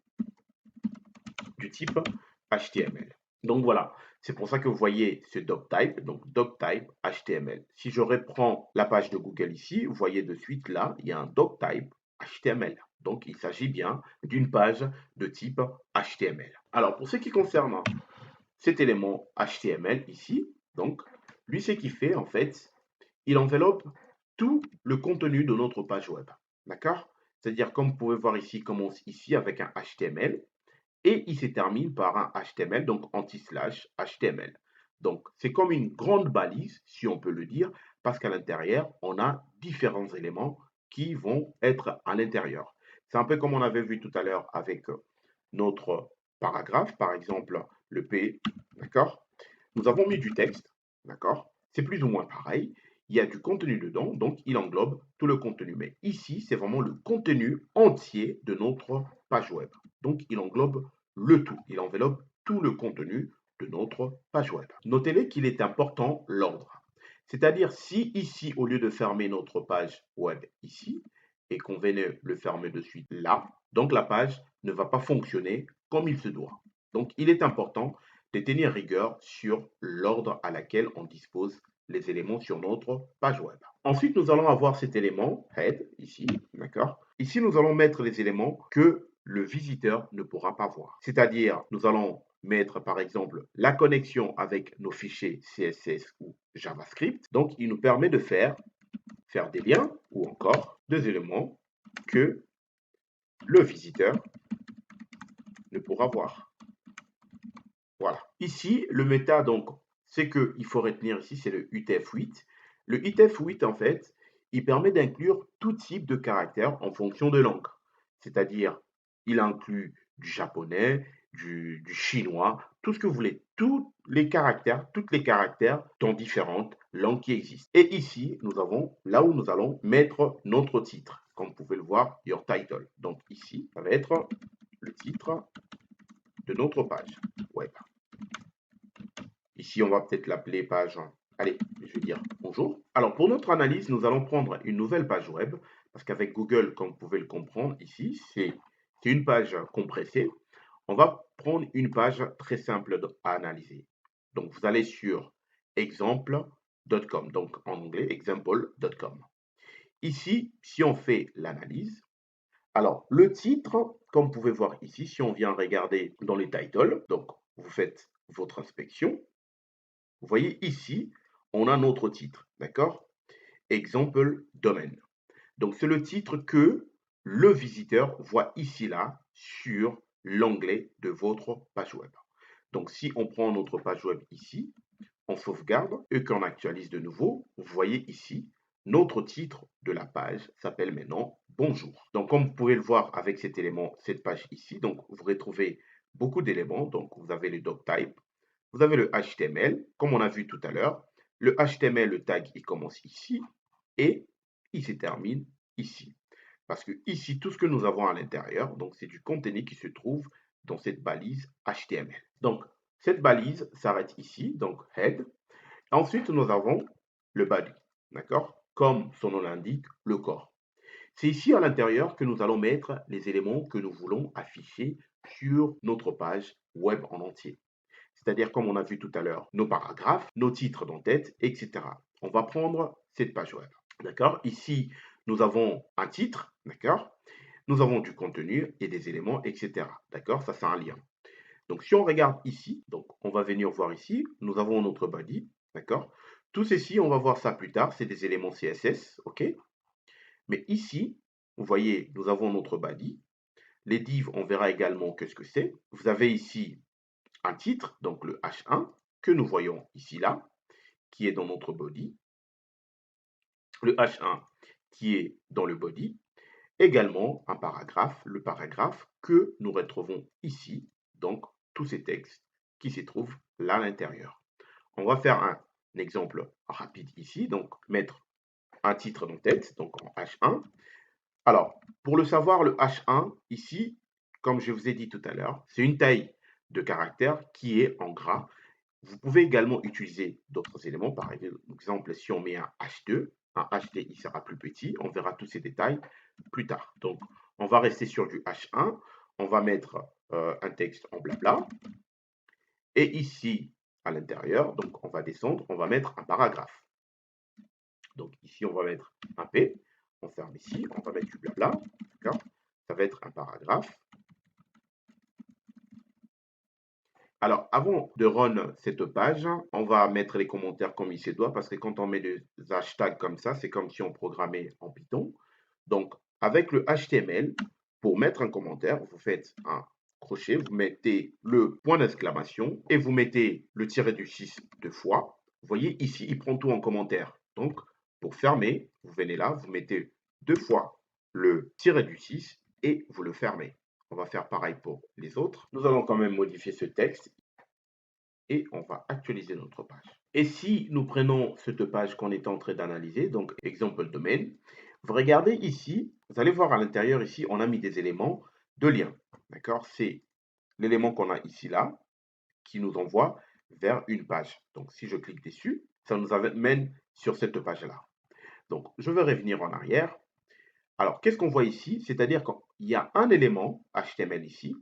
[SPEAKER 1] du type HTML. Donc voilà, c'est pour ça que vous voyez ce doctype, donc doctype HTML. Si je reprends la page de Google ici, vous voyez de suite là, il y a un doctype HTML. Donc il s'agit bien d'une page de type HTML. Alors pour ce qui concerne cet élément HTML ici, donc lui ce qu'il fait en fait, il enveloppe tout le contenu de notre page web. D'accord? C'est-à-dire comme vous pouvez voir ici, il commence ici avec un HTML et il se termine par un HTML, donc anti-slash HTML. Donc, c'est comme une grande balise, si on peut le dire, parce qu'à l'intérieur, on a différents éléments qui vont être à l'intérieur. C'est un peu comme on avait vu tout à l'heure avec notre paragraphe, par exemple le P, d'accord? Nous avons mis du texte, d'accord? C'est plus ou moins pareil. Il y a du contenu dedans, donc il englobe tout le contenu. Mais ici, c'est vraiment le contenu entier de notre page web. Donc, il englobe le tout. Il enveloppe tout le contenu de notre page web. Notez-le qu'il est important l'ordre. C'est-à-dire, si ici, au lieu de fermer notre page web ici, et qu'on venait le fermer de suite là, donc la page ne va pas fonctionner comme il se doit. Donc, il est important de tenir rigueur sur l'ordre à laquelle on dispose les éléments sur notre page web. Ensuite, nous allons avoir cet élément head ici, d'accord? Ici, nous allons mettre les éléments que le visiteur ne pourra pas voir. C'est-à-dire, nous allons mettre par exemple la connexion avec nos fichiers CSS ou JavaScript. Donc, il nous permet de faire des liens ou encore des éléments que le visiteur ne pourra voir. Voilà. Ici, le méta, donc, c'est qu'il faut retenir ici, c'est le UTF-8. Le UTF-8, en fait, il permet d'inclure tout type de caractères en fonction de langue. C'est-à-dire, il inclut du japonais, du chinois, tout ce que vous voulez. Tous les caractères dans différentes langues qui existent. Et ici, nous avons là où nous allons mettre notre titre. Comme vous pouvez le voir, your title. Donc ici, ça va être le titre de notre page web. Ici, on va peut-être l'appeler page. Allez, je vais dire bonjour. Alors, pour notre analyse, nous allons prendre une nouvelle page web, parce qu'avec Google, comme vous pouvez le comprendre, ici, c'est une page compressée. On va prendre une page très simple à analyser. Donc, vous allez sur exemple.com, donc en anglais, example.com. Ici, si on fait l'analyse, alors le titre, comme vous pouvez voir ici, si on vient regarder dans les titles, donc vous faites votre inspection, vous voyez ici, on a notre titre, d'accord? Exemple domaine. Donc c'est le titre que le visiteur voit ici là sur l'onglet de votre page web. Donc si on prend notre page web ici, on sauvegarde et qu'on actualise de nouveau, vous voyez ici, notre titre de la page s'appelle maintenant Bonjour. Donc comme vous pouvez le voir avec cet élément, cette page ici, donc vous retrouvez beaucoup d'éléments. Donc vous avez le doctype, vous avez le HTML, comme on a vu tout à l'heure. Le HTML, le tag, il commence ici et il se termine ici. Parce que ici, tout ce que nous avons à l'intérieur, donc c'est du contenu qui se trouve dans cette balise HTML. Donc, cette balise s'arrête ici, donc head. Ensuite, nous avons le body, d'accord? Comme son nom l'indique, le corps. C'est ici à l'intérieur que nous allons mettre les éléments que nous voulons afficher sur notre page web en entier. C'est-à-dire, comme on a vu tout à l'heure, nos paragraphes, nos titres d'en-tête, etc. On va prendre cette page web. D'accord? Ici, nous avons un titre, d'accord? Nous avons du contenu et des éléments, etc. D'accord? Ça, c'est un lien. Donc, si on regarde ici, donc on va venir voir ici, nous avons notre body, d'accord? Tout ceci, on va voir ça plus tard, c'est des éléments CSS, ok? Mais ici, vous voyez, nous avons notre body. Les divs, on verra également qu'est-ce que c'est. Vous avez ici un titre, donc le H1, que nous voyons ici là, qui est dans notre body. Le H1 qui est dans le body. Également un paragraphe, le paragraphe que nous retrouvons ici, donc tous ces textes qui se trouvent là à l'intérieur. On va faire un exemple rapide ici, donc mettre un titre en tête, donc en H1. Alors, pour le savoir, le H1 ici, comme je vous ai dit tout à l'heure, c'est une taille de caractère qui est en gras. Vous pouvez également utiliser d'autres éléments. Par exemple, si on met un H2, un HD, il sera plus petit. On verra tous ces détails plus tard. Donc, on va rester sur du H1. On va mettre un texte en blabla. Et ici, à l'intérieur, donc on va descendre, on va mettre un paragraphe. Donc ici, on va mettre un P. On ferme ici, on va mettre du blabla. Ça va être un paragraphe. Alors, avant de run cette page, on va mettre les commentaires comme il se doit, parce que quand on met des hashtags comme ça, c'est comme si on programmait en Python. Donc, avec le HTML, pour mettre un commentaire, vous faites un crochet, vous mettez le point d'exclamation et vous mettez le tiré du 6 deux fois. Vous voyez ici, il prend tout en commentaire. Donc, pour fermer, vous venez là, vous mettez deux fois le tiré du 6 et vous le fermez. On va faire pareil pour les autres. Nous allons quand même modifier ce texte et on va actualiser notre page. Et si nous prenons cette page qu'on est en train d'analyser, donc exemple domaine, vous regardez ici, vous allez voir à l'intérieur ici, on a mis des éléments de lien. D'accord? C'est l'élément qu'on a ici là qui nous envoie vers une page. Donc si je clique dessus, ça nous amène sur cette page-là. Donc je vais revenir en arrière. Alors qu'est-ce qu'on voit ici? C'est-à-dire qu'il y a un élément HTML ici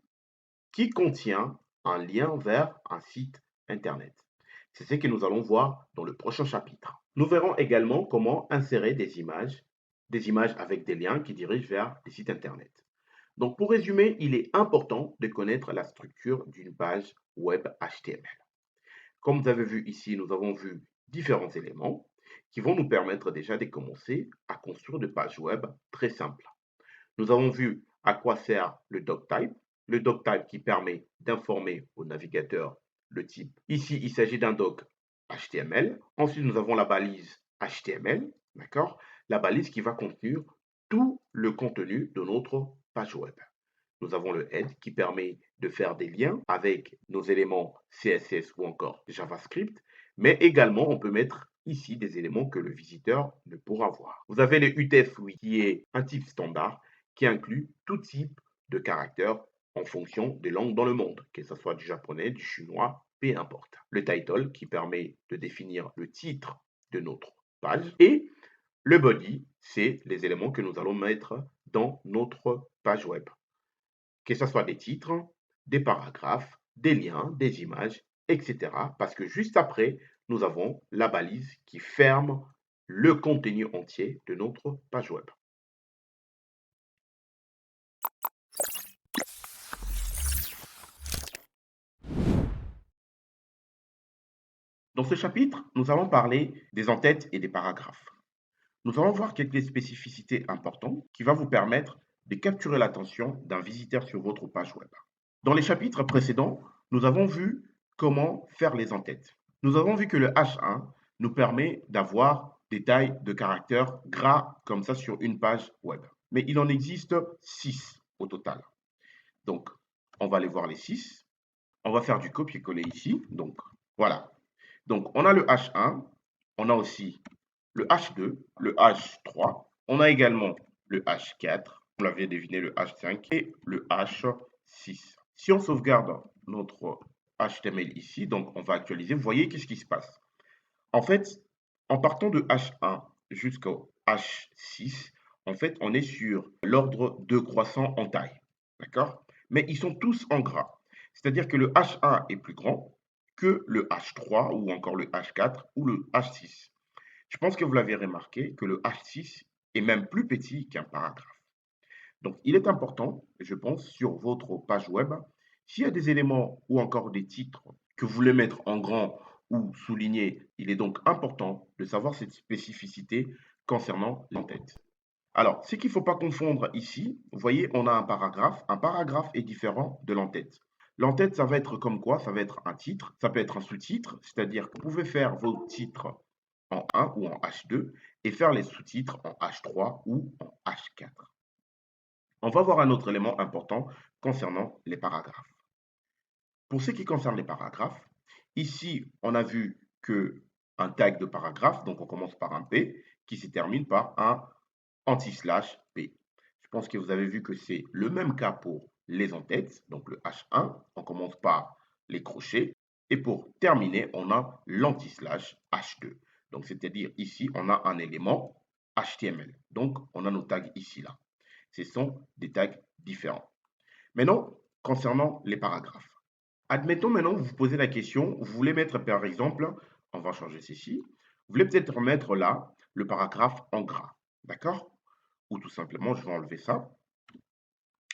[SPEAKER 1] qui contient un lien vers un site internet. C'est ce que nous allons voir dans le prochain chapitre. Nous verrons également comment insérer des images avec des liens qui dirigent vers des sites internet. Donc pour résumer, il est important de connaître la structure d'une page web HTML. Comme vous avez vu ici, nous avons vu différents éléments qui vont nous permettre déjà de commencer à construire des pages web très simples. Nous avons vu à quoi sert le doctype qui permet d'informer au navigateur le type. Ici, il s'agit d'un doc HTML. Ensuite, nous avons la balise HTML, d'accord? La balise qui va contenir tout le contenu de notre page web. Nous avons le head qui permet de faire des liens avec nos éléments CSS ou encore JavaScript, mais également on peut mettre ici des éléments que le visiteur ne pourra voir. Vous avez le UTF-8 qui est un type standard qui inclut tout type de caractères en fonction des langues dans le monde, que ce soit du japonais, du chinois, peu importe. Le title qui permet de définir le titre de notre page et le body, c'est les éléments que nous allons mettre dans notre page web, que ce soit des titres, des paragraphes, des liens, des images, etc. Parce que juste après, nous avons la balise qui ferme le contenu entier de notre page web. Dans ce chapitre, nous allons parler des entêtes et des paragraphes. Nous allons voir quelques spécificités importantes qui vont vous permettre de capturer l'attention d'un visiteur sur votre page web. Dans les chapitres précédents, nous avons vu comment faire les entêtes. Nous avons vu que le H1 nous permet d'avoir des tailles de caractères gras comme ça sur une page web. Mais il en existe 6 au total. Donc, on va aller voir les 6. On va faire du copier-coller ici. Donc, voilà. Donc, on a le H1, on a aussi le H2, le H3, on a également le H4, on l'avait deviné, le H5 et le H6. Si on sauvegarde notre HTML ici, donc on va actualiser, vous voyez qu'est-ce qui se passe. En fait, en partant de H1 jusqu'au H6, en fait, on est sur l'ordre décroissant en taille. D'accord? Mais ils sont tous en gras. C'est-à-dire que le H1 est plus grand que le H3 ou encore le H4 ou le H6. Je pense que vous l'avez remarqué que le H6 est même plus petit qu'un paragraphe. Donc, il est important, je pense, sur votre page web, s'il y a des éléments ou encore des titres que vous voulez mettre en grand ou souligner, il est donc important de savoir cette spécificité concernant l'entête. Alors, ce qu'il ne faut pas confondre ici, vous voyez, on a un paragraphe. Un paragraphe est différent de l'entête. L'entête, ça va être comme quoi? Ça va être un titre, ça peut être un sous-titre, c'est-à-dire que vous pouvez faire vos titres en 1 ou en H2 et faire les sous-titres en H3 ou en H4. On va voir un autre élément important concernant les paragraphes. Pour ce qui concerne les paragraphes, ici, on a vu que un tag de paragraphe, donc on commence par un P, qui se termine par un anti-slash P. Je pense que vous avez vu que c'est le même cas pour les entêtes, donc le H1, on commence par les crochets, et pour terminer, on a l'anti-slash H2. Donc c'est-à-dire ici, on a un élément HTML. Donc on a nos tags ici, là. Ce sont des tags différents. Maintenant, concernant les paragraphes. Admettons maintenant, vous vous posez la question, vous voulez mettre par exemple, on va changer ceci, vous voulez peut-être mettre là le paragraphe en gras, d'accord? Ou tout simplement, je vais enlever ça.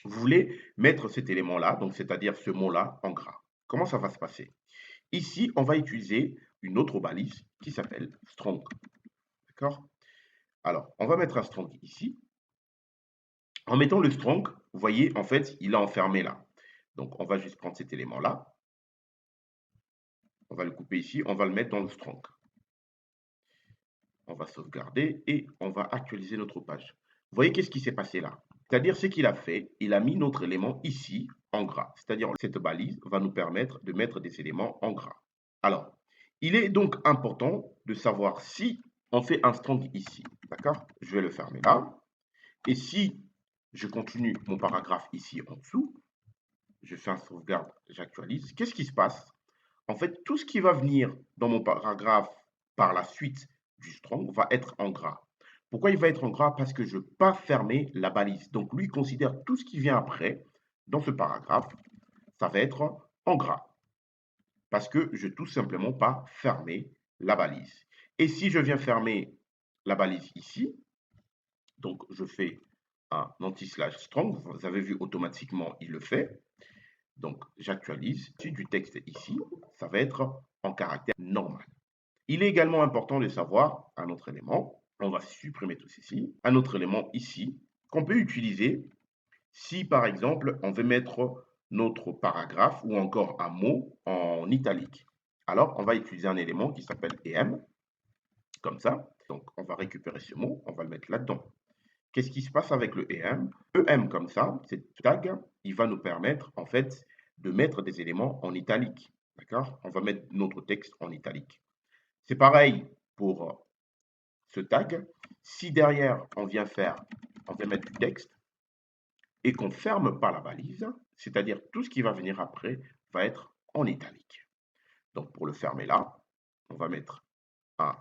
[SPEAKER 1] Vous voulez mettre cet élément-là, donc c'est-à-dire ce mot-là en gras. Comment ça va se passer? Ici, on va utiliser une autre balise qui s'appelle strong, d'accord? Alors, on va mettre un strong ici. En mettant le strong, vous voyez, en fait, il est enfermé là. Donc, on va juste prendre cet élément-là. On va le couper ici, on va le mettre dans le strong. On va sauvegarder et on va actualiser notre page. Vous voyez qu'est-ce qui s'est passé là? C'est-à-dire ce qu'il a fait, il a mis notre élément ici en gras. C'est-à-dire cette balise va nous permettre de mettre des éléments en gras. Alors, il est donc important de savoir si on fait un strong ici. D'accord? Je vais le fermer là. Et si je continue mon paragraphe ici en dessous, je fais un sauvegarde, j'actualise. Qu'est-ce qui se passe? En fait, tout ce qui va venir dans mon paragraphe par la suite du strong va être en gras. Pourquoi il va être en gras? Parce que je ne peux pas fermer la balise. Donc, lui considère tout ce qui vient après, dans ce paragraphe, ça va être en gras. Parce que je n'ai tout simplement pas fermé la balise. Et si je viens fermer la balise ici, donc je fais un anti-slash strong, vous avez vu automatiquement, il le fait. Donc, j'actualise. Si du texte ici, ça va être en caractère normal. Il est également important de savoir un autre élément. On va supprimer tout ceci. Un autre élément ici qu'on peut utiliser si, par exemple, on veut mettre notre paragraphe ou encore un mot en italique. Alors, on va utiliser un élément qui s'appelle em, comme ça. Donc, on va récupérer ce mot, on va le mettre là-dedans. Qu'est-ce qui se passe avec le EM? EM comme ça, cette tag, il va nous permettre en fait de mettre des éléments en italique. D'accord? On va mettre notre texte en italique. C'est pareil pour ce tag. Si derrière on vient mettre du texte et qu'on ne ferme pas la balise, c'est-à-dire tout ce qui va venir après va être en italique. Donc pour le fermer là, on va mettre un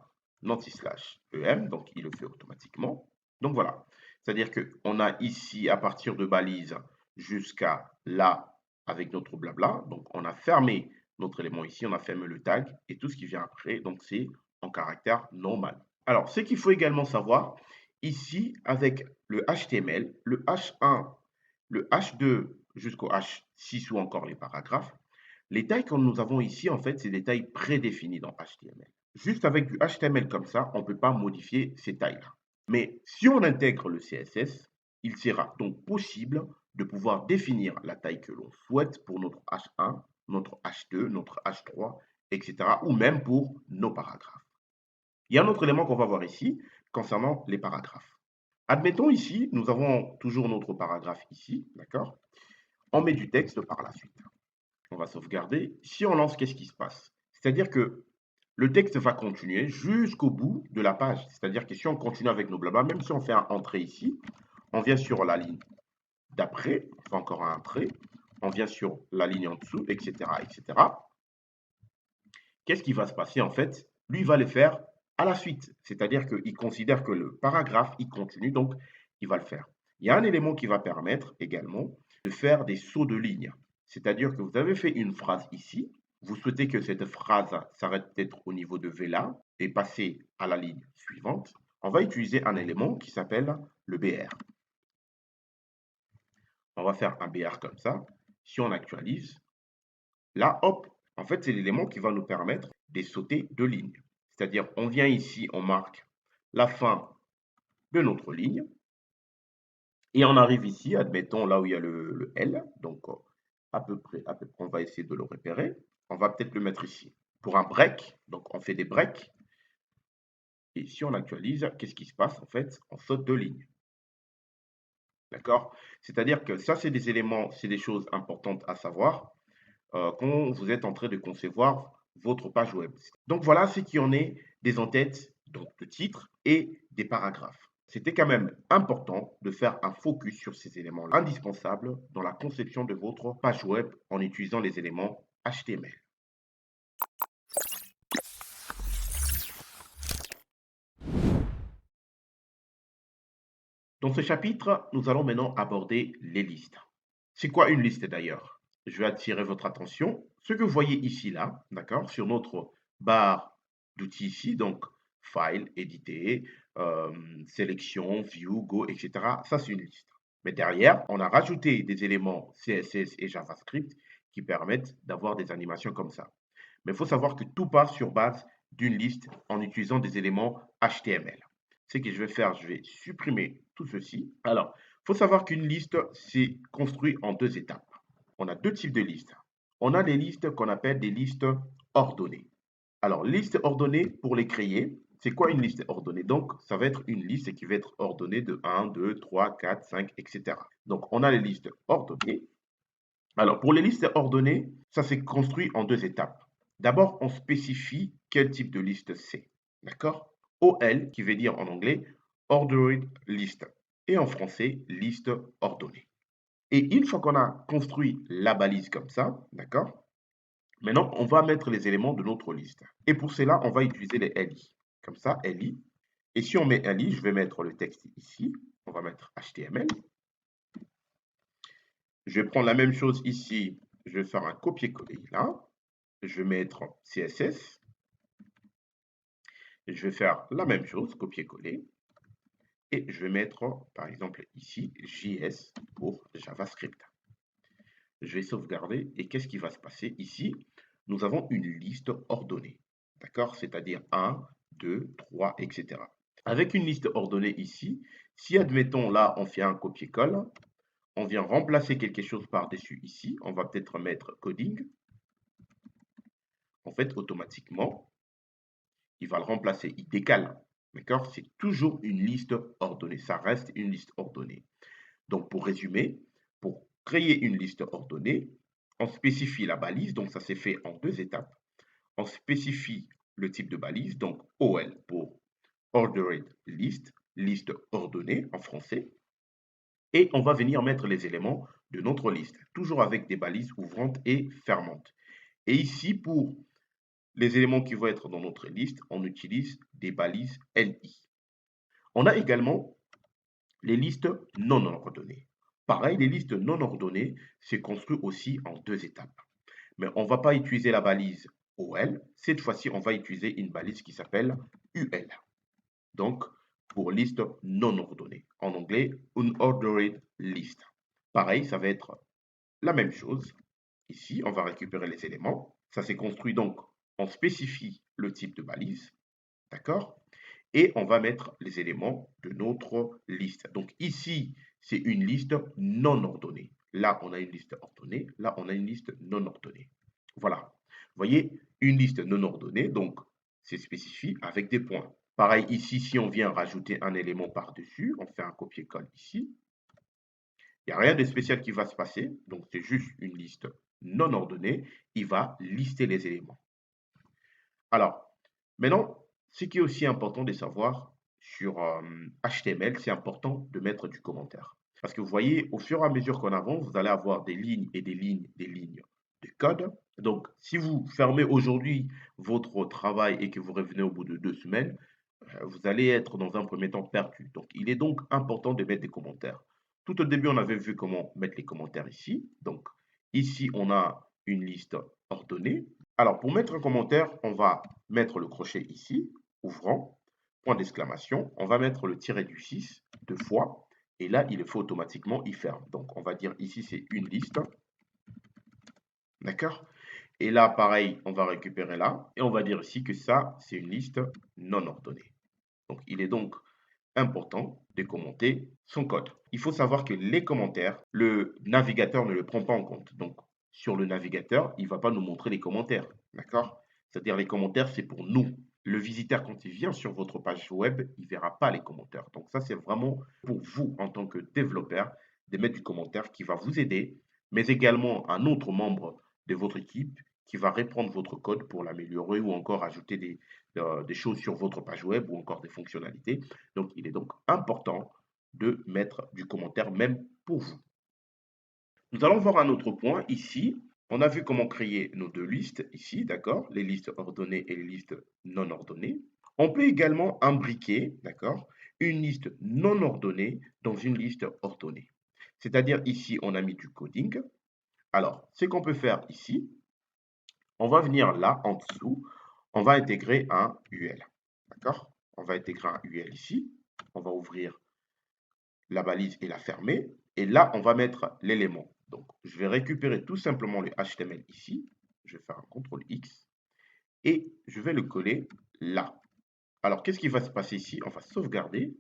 [SPEAKER 1] anti-slash EM, donc il le fait automatiquement. Donc voilà, c'est-à-dire qu'on a ici à partir de balise jusqu'à là avec notre blabla. Donc on a fermé notre élément ici, on a fermé le tag et tout ce qui vient après, donc c'est en caractère normal. Alors ce qu'il faut également savoir, ici avec le HTML, le H1, le H2 jusqu'au H6 ou encore les paragraphes, les tailles que nous avons ici, en fait, c'est des tailles prédéfinies dans HTML. Juste avec du HTML comme ça, on ne peut pas modifier ces tailles-là. Mais si on intègre le CSS, Il sera donc possible de pouvoir définir la taille que l'on souhaite pour notre H1, notre H2, notre H3, etc. ou même pour nos paragraphes. Il y a un autre élément qu'on va voir ici concernant les paragraphes. Admettons ici, nous avons toujours notre paragraphe ici, d'accord? On met du texte par la suite. On va sauvegarder. Si on lance, qu'est-ce qui se passe? C'est-à-dire que le texte va continuer jusqu'au bout de la page. C'est-à-dire que si on continue avec nos blabla, même si on fait un entrée ici, on vient sur la ligne d'après, on fait encore un trait, on vient sur la ligne en dessous, etc., etc. Qu'est-ce qui va se passer en fait? Lui, il va le faire à la suite, c'est-à-dire qu'il considère que le paragraphe, il continue, donc il va le faire. Il y a un élément qui va permettre également de faire des sauts de ligne, c'est-à-dire que vous avez fait une phrase ici, vous souhaitez que cette phrase s'arrête peut-être au niveau de V là et passer à la ligne suivante. On va utiliser un élément qui s'appelle le BR. On va faire un BR comme ça. Si on actualise, là, hop, en fait, c'est l'élément qui va nous permettre de sauter de ligne. C'est-à-dire, on vient ici, on marque la fin de notre ligne. Et on arrive ici, admettons là où il y a le L. Donc, à peu près, on va essayer de le repérer. On va peut-être le mettre ici. Pour un break, donc on fait des breaks. Et si on actualise, qu'est-ce qui se passe en fait? On saute de ligne. D'accord? C'est-à-dire que ça, c'est des éléments, c'est des choses importantes à savoir quand vous êtes en train de concevoir votre page web. Donc voilà ce qui en est des en-têtes, donc de titres et des paragraphes. C'était quand même important de faire un focus sur ces éléments indispensables dans la conception de votre page web en utilisant les éléments HTML. Dans ce chapitre, nous allons maintenant aborder les listes. C'est quoi une liste d'ailleurs? Je vais attirer votre attention. Ce que vous voyez ici, là, d'accord, sur notre barre d'outils ici, donc File, Éditer, Sélection, View, Go, etc. Ça, c'est une liste. Mais derrière, on a rajouté des éléments CSS et JavaScript qui permettent d'avoir des animations comme ça. Mais il faut savoir que tout part sur base d'une liste en utilisant des éléments HTML. Ce que je vais faire, je vais supprimer tout ceci. Alors, il faut savoir qu'une liste, c'est construit en deux étapes. On a deux types de listes. On a des listes qu'on appelle des listes ordonnées. Alors, liste ordonnée, pour les créer, c'est quoi une liste ordonnée? Donc, ça va être une liste qui va être ordonnée de 1, 2, 3, 4, 5, etc. Donc, on a les listes ordonnées. Alors, pour les listes ordonnées, ça s'est construit en deux étapes. D'abord, on spécifie quel type de liste c'est. D'accord? OL, qui veut dire en anglais Ordered List, et en français, liste ordonnée. Et une fois qu'on a construit la balise comme ça, d'accord? Maintenant, on va mettre les éléments de notre liste. Et pour cela, on va utiliser les LI. Comme ça, LI. Et si on met LI, je vais mettre le texte ici. On va mettre HTML. Je vais prendre la même chose ici. Je vais faire un copier-coller là. Je vais mettre CSS. Je vais faire la même chose, copier-coller. Et je vais mettre, par exemple, ici, JS pour JavaScript. Je vais sauvegarder. Et qu'est-ce qui va se passer ici? Nous avons une liste ordonnée. D'accord? C'est-à-dire 1, 2, 3, etc. Avec une liste ordonnée ici, si admettons là, on fait un copier-colle, on vient remplacer quelque chose par-dessus ici, on va peut-être mettre coding. En fait, automatiquement, il va le remplacer, il décale. D'accord? C'est toujours une liste ordonnée, ça reste une liste ordonnée. Donc, pour résumer, pour créer une liste ordonnée, on spécifie la balise, donc ça s'est fait en deux étapes. On spécifie le type de balise, donc OL pour Ordered List, liste ordonnée en français. Et on va venir mettre les éléments de notre liste, toujours avec des balises ouvrantes et fermantes. Et ici, pour les éléments qui vont être dans notre liste, on utilise des balises LI. On a également les listes non ordonnées. Pareil, les listes non ordonnées, c'est construit aussi en deux étapes. Mais on ne va pas utiliser la balise OL. Cette fois-ci, on va utiliser une balise qui s'appelle UL. Donc, pour liste non ordonnée. En anglais, unordered list. Pareil, ça va être la même chose. Ici, on va récupérer les éléments. Ça s'est construit donc, on spécifie le type de balise. D'accord? Et on va mettre les éléments de notre liste. Donc ici, c'est une liste non ordonnée. Là, on a une liste ordonnée. Là, on a une liste non ordonnée. Voilà. Vous voyez, une liste non ordonnée, donc c'est spécifié avec des points. Pareil ici, si on vient rajouter un élément par-dessus, on fait un copier-colle ici. Il n'y a rien de spécial qui va se passer, donc c'est juste une liste non ordonnée. Il va lister les éléments. Alors, maintenant, ce qui est aussi important de savoir sur HTML, c'est important de mettre du commentaire. Parce que vous voyez, au fur et à mesure qu'on avance, vous allez avoir des lignes et des lignes, des lignes de code. Donc, si vous fermez aujourd'hui votre travail et que vous revenez au bout de 2 semaines, vous allez être dans un premier temps perdu. Donc, il est donc important de mettre des commentaires. Tout au début, on avait vu comment mettre les commentaires ici. Donc, ici, on a une liste ordonnée. Alors, pour mettre un commentaire, on va mettre le crochet ici, ouvrant, point d'exclamation. On va mettre le tiret du 6 deux fois. Et là, il faut automatiquement, il ferme. Donc, on va dire ici, c'est une liste. D'accord? Et là, pareil, on va récupérer là. Et on va dire ici que ça, c'est une liste non ordonnée. Donc, il est donc important de commenter son code. Il faut savoir que les commentaires, le navigateur ne le prend pas en compte. Donc, sur le navigateur, il ne va pas nous montrer les commentaires. D'accord? C'est-à-dire les commentaires, c'est pour nous. Le visiteur, quand il vient sur votre page web, il ne verra pas les commentaires. Donc, ça, c'est vraiment pour vous, en tant que développeur, de mettre du commentaire qui va vous aider, mais également un autre membre de votre équipe qui va reprendre votre code pour l'améliorer ou encore ajouter des choses sur votre page web ou encore des fonctionnalités. Donc, il est donc important de mettre du commentaire même pour vous. Nous allons voir un autre point ici. On a vu comment créer nos deux listes ici, d'accord? Les listes ordonnées et les listes non ordonnées. On peut également imbriquer, d'accord, une liste non ordonnée dans une liste ordonnée. C'est-à-dire ici, on a mis du coding. Alors, ce qu'on peut faire ici, on va venir là, en dessous, on va intégrer un UL. D'accord? On va intégrer un UL ici. On va ouvrir la balise et la fermer. Et là, on va mettre l'élément. Donc, je vais récupérer tout simplement le HTML ici. Je vais faire un CTRL X. Et je vais le coller là. Alors, qu'est-ce qui va se passer ici? On va sauvegarder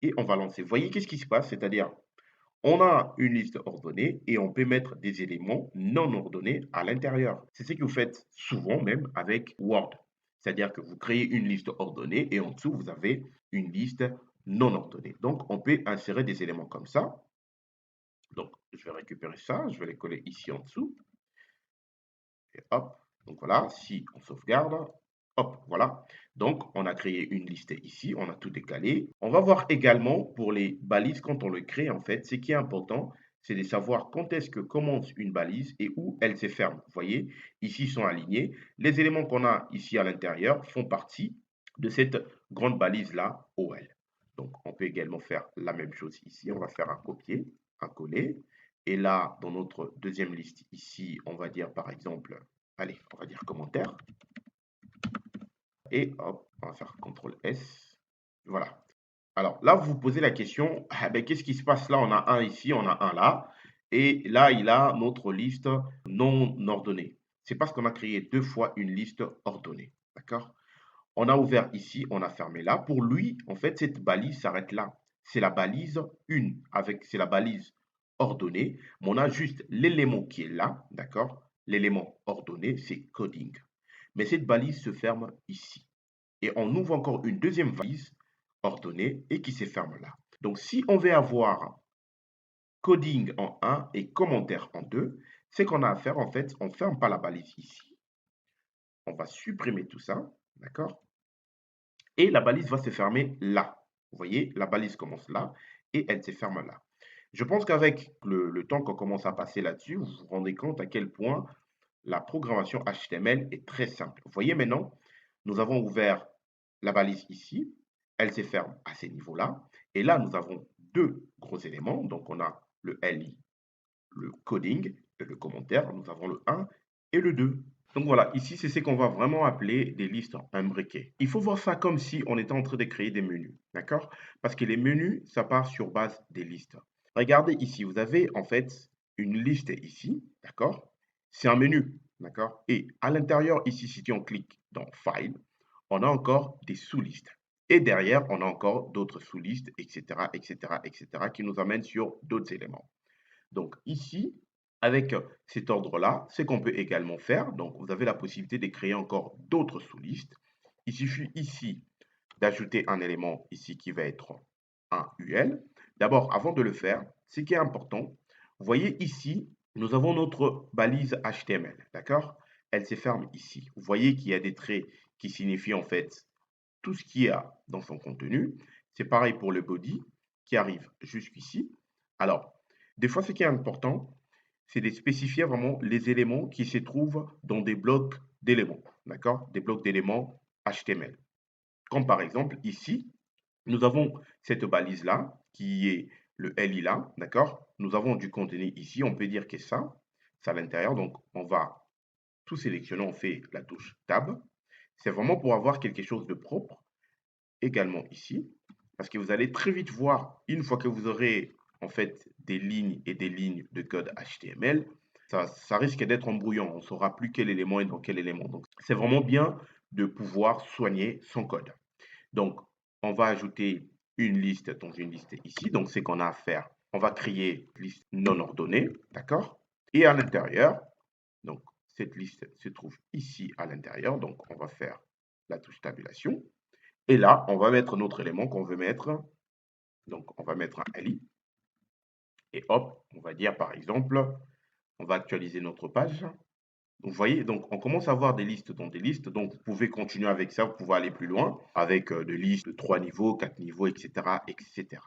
[SPEAKER 1] et on va lancer. Vous voyez, qu'est-ce qui se passe? C'est-à-dire, on a une liste ordonnée et on peut mettre des éléments non ordonnés à l'intérieur. C'est ce que vous faites souvent même avec Word. C'est-à-dire que vous créez une liste ordonnée et en dessous, vous avez une liste non ordonnée. Donc, on peut insérer des éléments comme ça. Donc, je vais récupérer ça, je vais les coller ici en dessous. Et hop, donc voilà, si on sauvegarde, hop, voilà. Donc, on a créé une liste ici, on a tout décalé. On va voir également pour les balises, quand on le crée, en fait, ce qui est important, c'est de savoir quand est-ce que commence une balise et où elle se ferme. Vous voyez, ici, ils sont alignés. Les éléments qu'on a ici à l'intérieur font partie de cette grande balise-là, OL. Donc, on peut également faire la même chose ici. On va faire un copier, un coller. Et là, dans notre deuxième liste ici, on va dire par exemple, allez, on va dire commentaire. Et hop, on va faire CTRL S. Voilà. Alors là, vous vous posez la question, ah ben, qu'est-ce qui se passe là? On a un ici, on a un là. Et là, il a notre liste non ordonnée. C'est parce qu'on a créé deux fois une liste ordonnée. D'accord? On a ouvert ici, on a fermé là. Pour lui, en fait, cette balise s'arrête là. C'est la balise 1, c'est la balise ordonnée, mais on a juste l'élément qui est là, d'accord? L'élément ordonné, c'est coding. Mais cette balise se ferme ici. Et on ouvre encore une deuxième balise ordonnée et qui se ferme là. Donc, si on veut avoir coding en 1 et commentaire en 2, ce qu'on a à faire, en fait, on ne ferme pas la balise ici. On va supprimer tout ça, d'accord? Et la balise va se fermer là. Vous voyez, la balise commence là et elle se ferme là. Je pense qu'avec le temps qu'on commence à passer là-dessus, vous vous rendez compte à quel point la programmation HTML est très simple. Vous voyez maintenant, nous avons ouvert la balise ici, elle se ferme à ces niveaux-là. Et là, nous avons deux gros éléments. Donc, on a le LI, le coding et le commentaire. Nous avons le 1 et le 2. Donc voilà, ici, c'est ce qu'on va vraiment appeler des listes imbriquées. Il faut voir ça comme si on était en train de créer des menus, d'accord? Parce que les menus, ça part sur base des listes. Regardez ici, vous avez en fait une liste ici, d'accord? C'est un menu, d'accord? Et à l'intérieur, ici, si on clique dans File, on a encore des sous-listes. Et derrière, on a encore d'autres sous-listes, etc., etc., etc., qui nous amènent sur d'autres éléments. Donc ici, avec cet ordre-là, ce qu'on peut également faire, donc vous avez la possibilité de créer encore d'autres sous-listes. Il suffit ici d'ajouter un élément ici qui va être un UL. D'abord, avant de le faire, ce qui est important, vous voyez ici, nous avons notre balise HTML, d'accord? Elle se ferme ici. Vous voyez qu'il y a des traits qui signifient en fait tout ce qu'il y a dans son contenu. C'est pareil pour le body qui arrive jusqu'ici. Alors, des fois, ce qui est important, c'est de spécifier vraiment les éléments qui se trouvent dans des blocs d'éléments, d'accord? Des blocs d'éléments HTML. Comme par exemple ici, nous avons cette balise-là qui est le LI là, d'accord? Nous avons du contenu ici, on peut dire que ça, c'est à l'intérieur. Donc, on va tout sélectionner, on fait la touche Tab. C'est vraiment pour avoir quelque chose de propre également ici, parce que vous allez très vite voir, une fois que vous aurez en fait des lignes et des lignes de code HTML, ça risque d'être embrouillant. On ne saura plus quel élément est dans quel élément. Donc, c'est vraiment bien de pouvoir soigner son code. Donc, on va ajouter une liste dans une liste ici. Donc, c'est qu'on a à faire. On va créer une liste non ordonnée, d'accord? Et à l'intérieur, donc cette liste se trouve ici à l'intérieur. Donc, on va faire la touche tabulation. Et là, on va mettre notre élément qu'on veut mettre. Donc, on va mettre un LI. Et hop, on va dire par exemple, on va actualiser notre page. Vous voyez, donc on commence à avoir des listes dans des listes. Donc, vous pouvez continuer avec ça, vous pouvez aller plus loin avec des listes de 3 niveaux, 4 niveaux, etc., etc.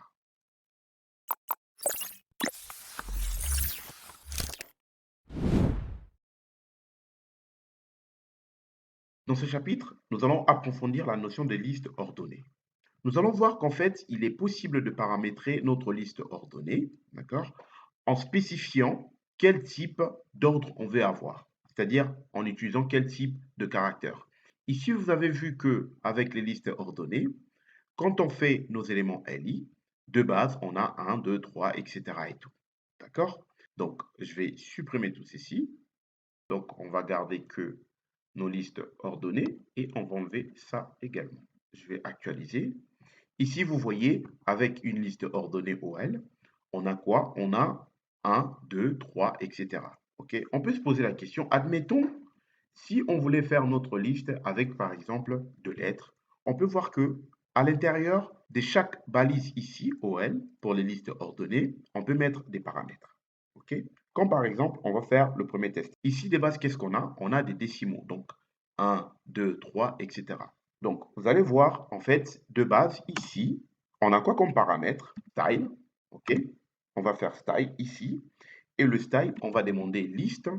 [SPEAKER 1] Dans ce chapitre, nous allons approfondir la notion de liste ordonnée. Nous allons voir qu'en fait, il est possible de paramétrer notre liste ordonnée, d'accord, en spécifiant quel type d'ordre on veut avoir, c'est-à-dire en utilisant quel type de caractère. Ici, vous avez vu que avec les listes ordonnées, quand on fait nos éléments LI, de base, on a 1, 2, 3, etc. et tout. D'accord? Donc, je vais supprimer tout ceci. Donc, on va garder que nos listes ordonnées et on va enlever ça également. Je vais actualiser. Ici, vous voyez, avec une liste ordonnée OL, on a quoi? On a 1, 2, 3, etc. OK? On peut se poser la question, admettons, si on voulait faire notre liste avec, par exemple, deux lettres, on peut voir que à l'intérieur de chaque balise ici, OL, pour les listes ordonnées, on peut mettre des paramètres. OK? Comme par exemple, on va faire le premier test. Ici, de base, qu'est-ce qu'on a? On a des décimaux. Donc, 1, 2, 3, etc. Donc, vous allez voir, en fait, de base, ici, on a quoi comme paramètre? Style, OK? On va faire style ici. Et le style, on va demander liste.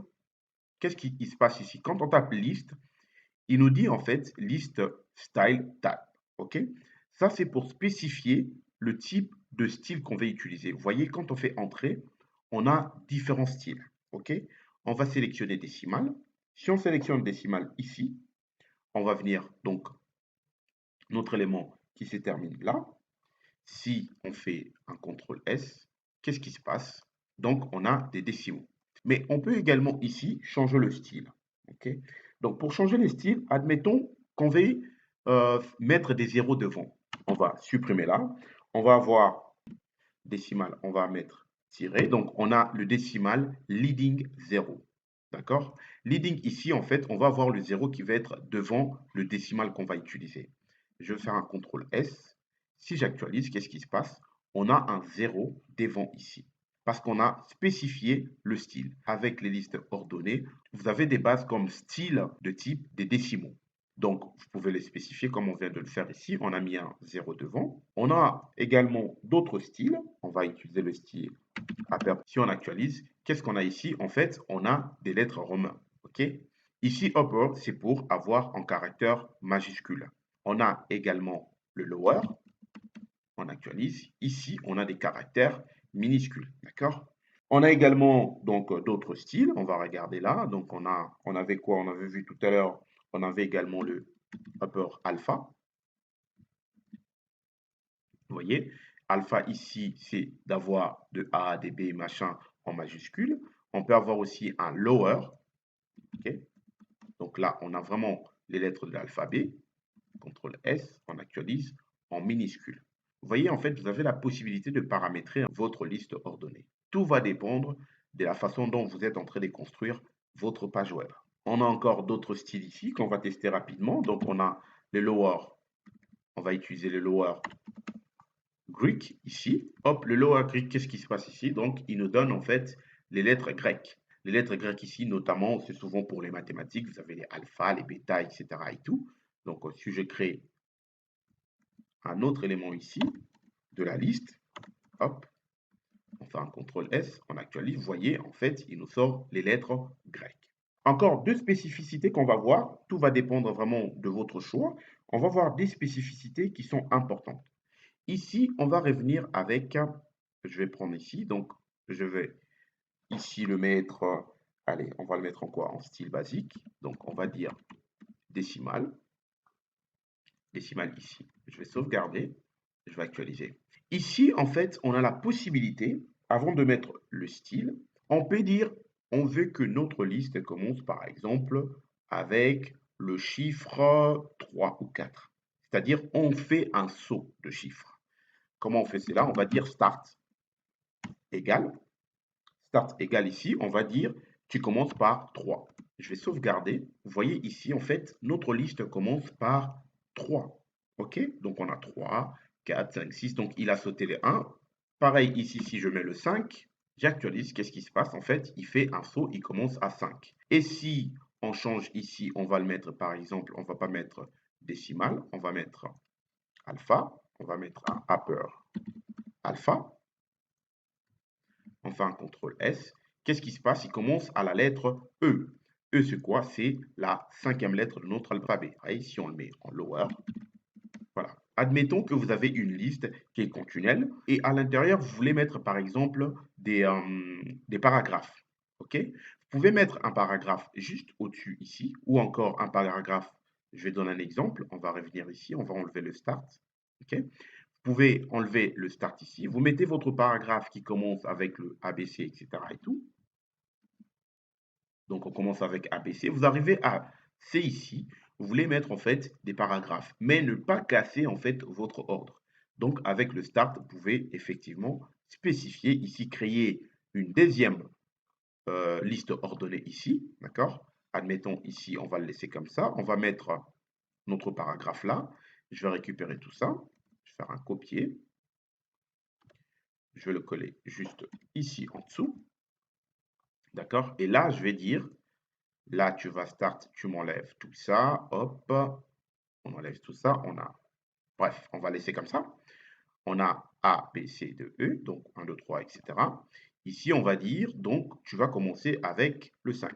[SPEAKER 1] Qu'est-ce qui se passe ici? Quand on tape liste, il nous dit en fait liste style type, OK? Ça, c'est pour spécifier le type de style qu'on va utiliser. Vous voyez, quand on fait entrer, on a différents styles, OK? On va sélectionner décimal. Si on sélectionne décimal ici, on va venir donc notre élément qui se termine là. Si on fait un CTRL S, qu'est-ce qui se passe? Donc, on a des décimaux. Mais on peut également ici changer le style. Okay. Donc, pour changer les styles, admettons qu'on veuille mettre des zéros devant. On va supprimer là. On va avoir décimal, on va mettre tiré. Donc, on a le décimal leading 0. D'accord? Leading ici, en fait, on va avoir le 0 qui va être devant le décimal qu'on va utiliser. Je vais faire un CTRL S. Si j'actualise, qu'est-ce qui se passe? On a un 0 devant ici. Parce qu'on a spécifié le style. Avec les listes ordonnées, vous avez des bases comme style de type des décimaux. Donc, vous pouvez les spécifier comme on vient de le faire ici. On a mis un 0 devant. On a également d'autres styles. On va utiliser le style upper. Si on actualise, qu'est-ce qu'on a ici? En fait, on a des lettres romaines. OK? Ici, upper, c'est pour avoir un caractère majuscule. On a également le lower. On actualise. Ici, on a des caractères minuscules. D'accord? On a également donc d'autres styles. On va regarder là. Donc, on avait quoi? On avait vu tout à l'heure. On avait également le upper alpha. Vous voyez, alpha ici, c'est d'avoir de A à des B, machin, en majuscule. On peut avoir aussi un lower. Okay. Donc là, on a vraiment les lettres de l'alphabet. CTRL S, on actualise. en minuscule. Vous voyez, en fait, vous avez la possibilité de paramétrer votre liste ordonnée. Tout va dépendre de la façon dont vous êtes en train de construire votre page web. On a encore d'autres styles ici qu'on va tester rapidement. Donc, on a le lower. On va utiliser le lower Greek ici. Hop, le lower Greek, qu'est-ce qui se passe ici? Donc, il nous donne en fait les lettres grecques. Les lettres grecques ici, notamment, c'est souvent pour les mathématiques. Vous avez les alpha, les bêta, etc. et tout. Donc, si je crée un autre élément ici de la liste, hop, on fait un CTRL S, on actualise. Vous voyez, en fait, il nous sort les lettres grecques. Encore deux spécificités qu'on va voir. Tout va dépendre vraiment de votre choix. On va voir des spécificités qui sont importantes. Ici, on va revenir avec, je vais prendre ici, donc je vais ici le mettre, allez, on va le mettre en quoi? En style basique. Donc, on va dire décimal. Décimal ici. Je vais sauvegarder, je vais actualiser. Ici, en fait, on a la possibilité, avant de mettre le style, on peut dire, on veut que notre liste commence par exemple avec le chiffre 3 ou 4. C'est-à-dire, on fait un saut de chiffres. Comment on fait cela? On va dire start égale. Start égale ici, on va dire, tu commences par 3. Je vais sauvegarder. Vous voyez ici, en fait, notre liste commence par 3. OK? Donc, on a 3, 4, 5, 6. Donc, il a sauté les 1. Pareil, ici, si je mets le 5, j'actualise. Qu'est-ce qui se passe? En fait, il fait un saut, il commence à 5. Et si on change ici, on va le mettre, par exemple, on ne va pas mettre décimal, on va mettre alpha, on va mettre un upper alpha. On fait un CTRL S. Qu'est-ce qui se passe? Il commence à la lettre E. E, c'est quoi? C'est la 5e lettre de notre alphabet. Et si on le met en lower, voilà. Admettons que vous avez une liste qui est continuelle et à l'intérieur, vous voulez mettre par exemple des paragraphes. OK? Vous pouvez mettre un paragraphe juste au-dessus ici ou encore un paragraphe. Je vais donner un exemple. On va revenir ici. On va enlever le start. OK? Vous pouvez enlever le start ici. Vous mettez votre paragraphe qui commence avec le ABC, etc. et tout. Donc, on commence avec ABC. Vous arrivez à C ici. Vous voulez mettre en fait des paragraphes, mais ne pas casser en fait votre ordre. Donc, avec le start, vous pouvez effectivement spécifier ici, créer une deuxième liste ordonnée ici. D'accord? Admettons ici, on va le laisser comme ça. On va mettre notre paragraphe là. Je vais récupérer tout ça. Je vais faire un copier. Je vais le coller juste ici en dessous. D'accord? Et là, je vais dire, là, tu vas start, tu m'enlèves tout ça. Hop, on enlève tout ça. On a, bref, on va laisser comme ça. On a A, B, C, D, E, donc 1, 2, 3, etc. Ici, on va dire, donc, tu vas commencer avec le 5.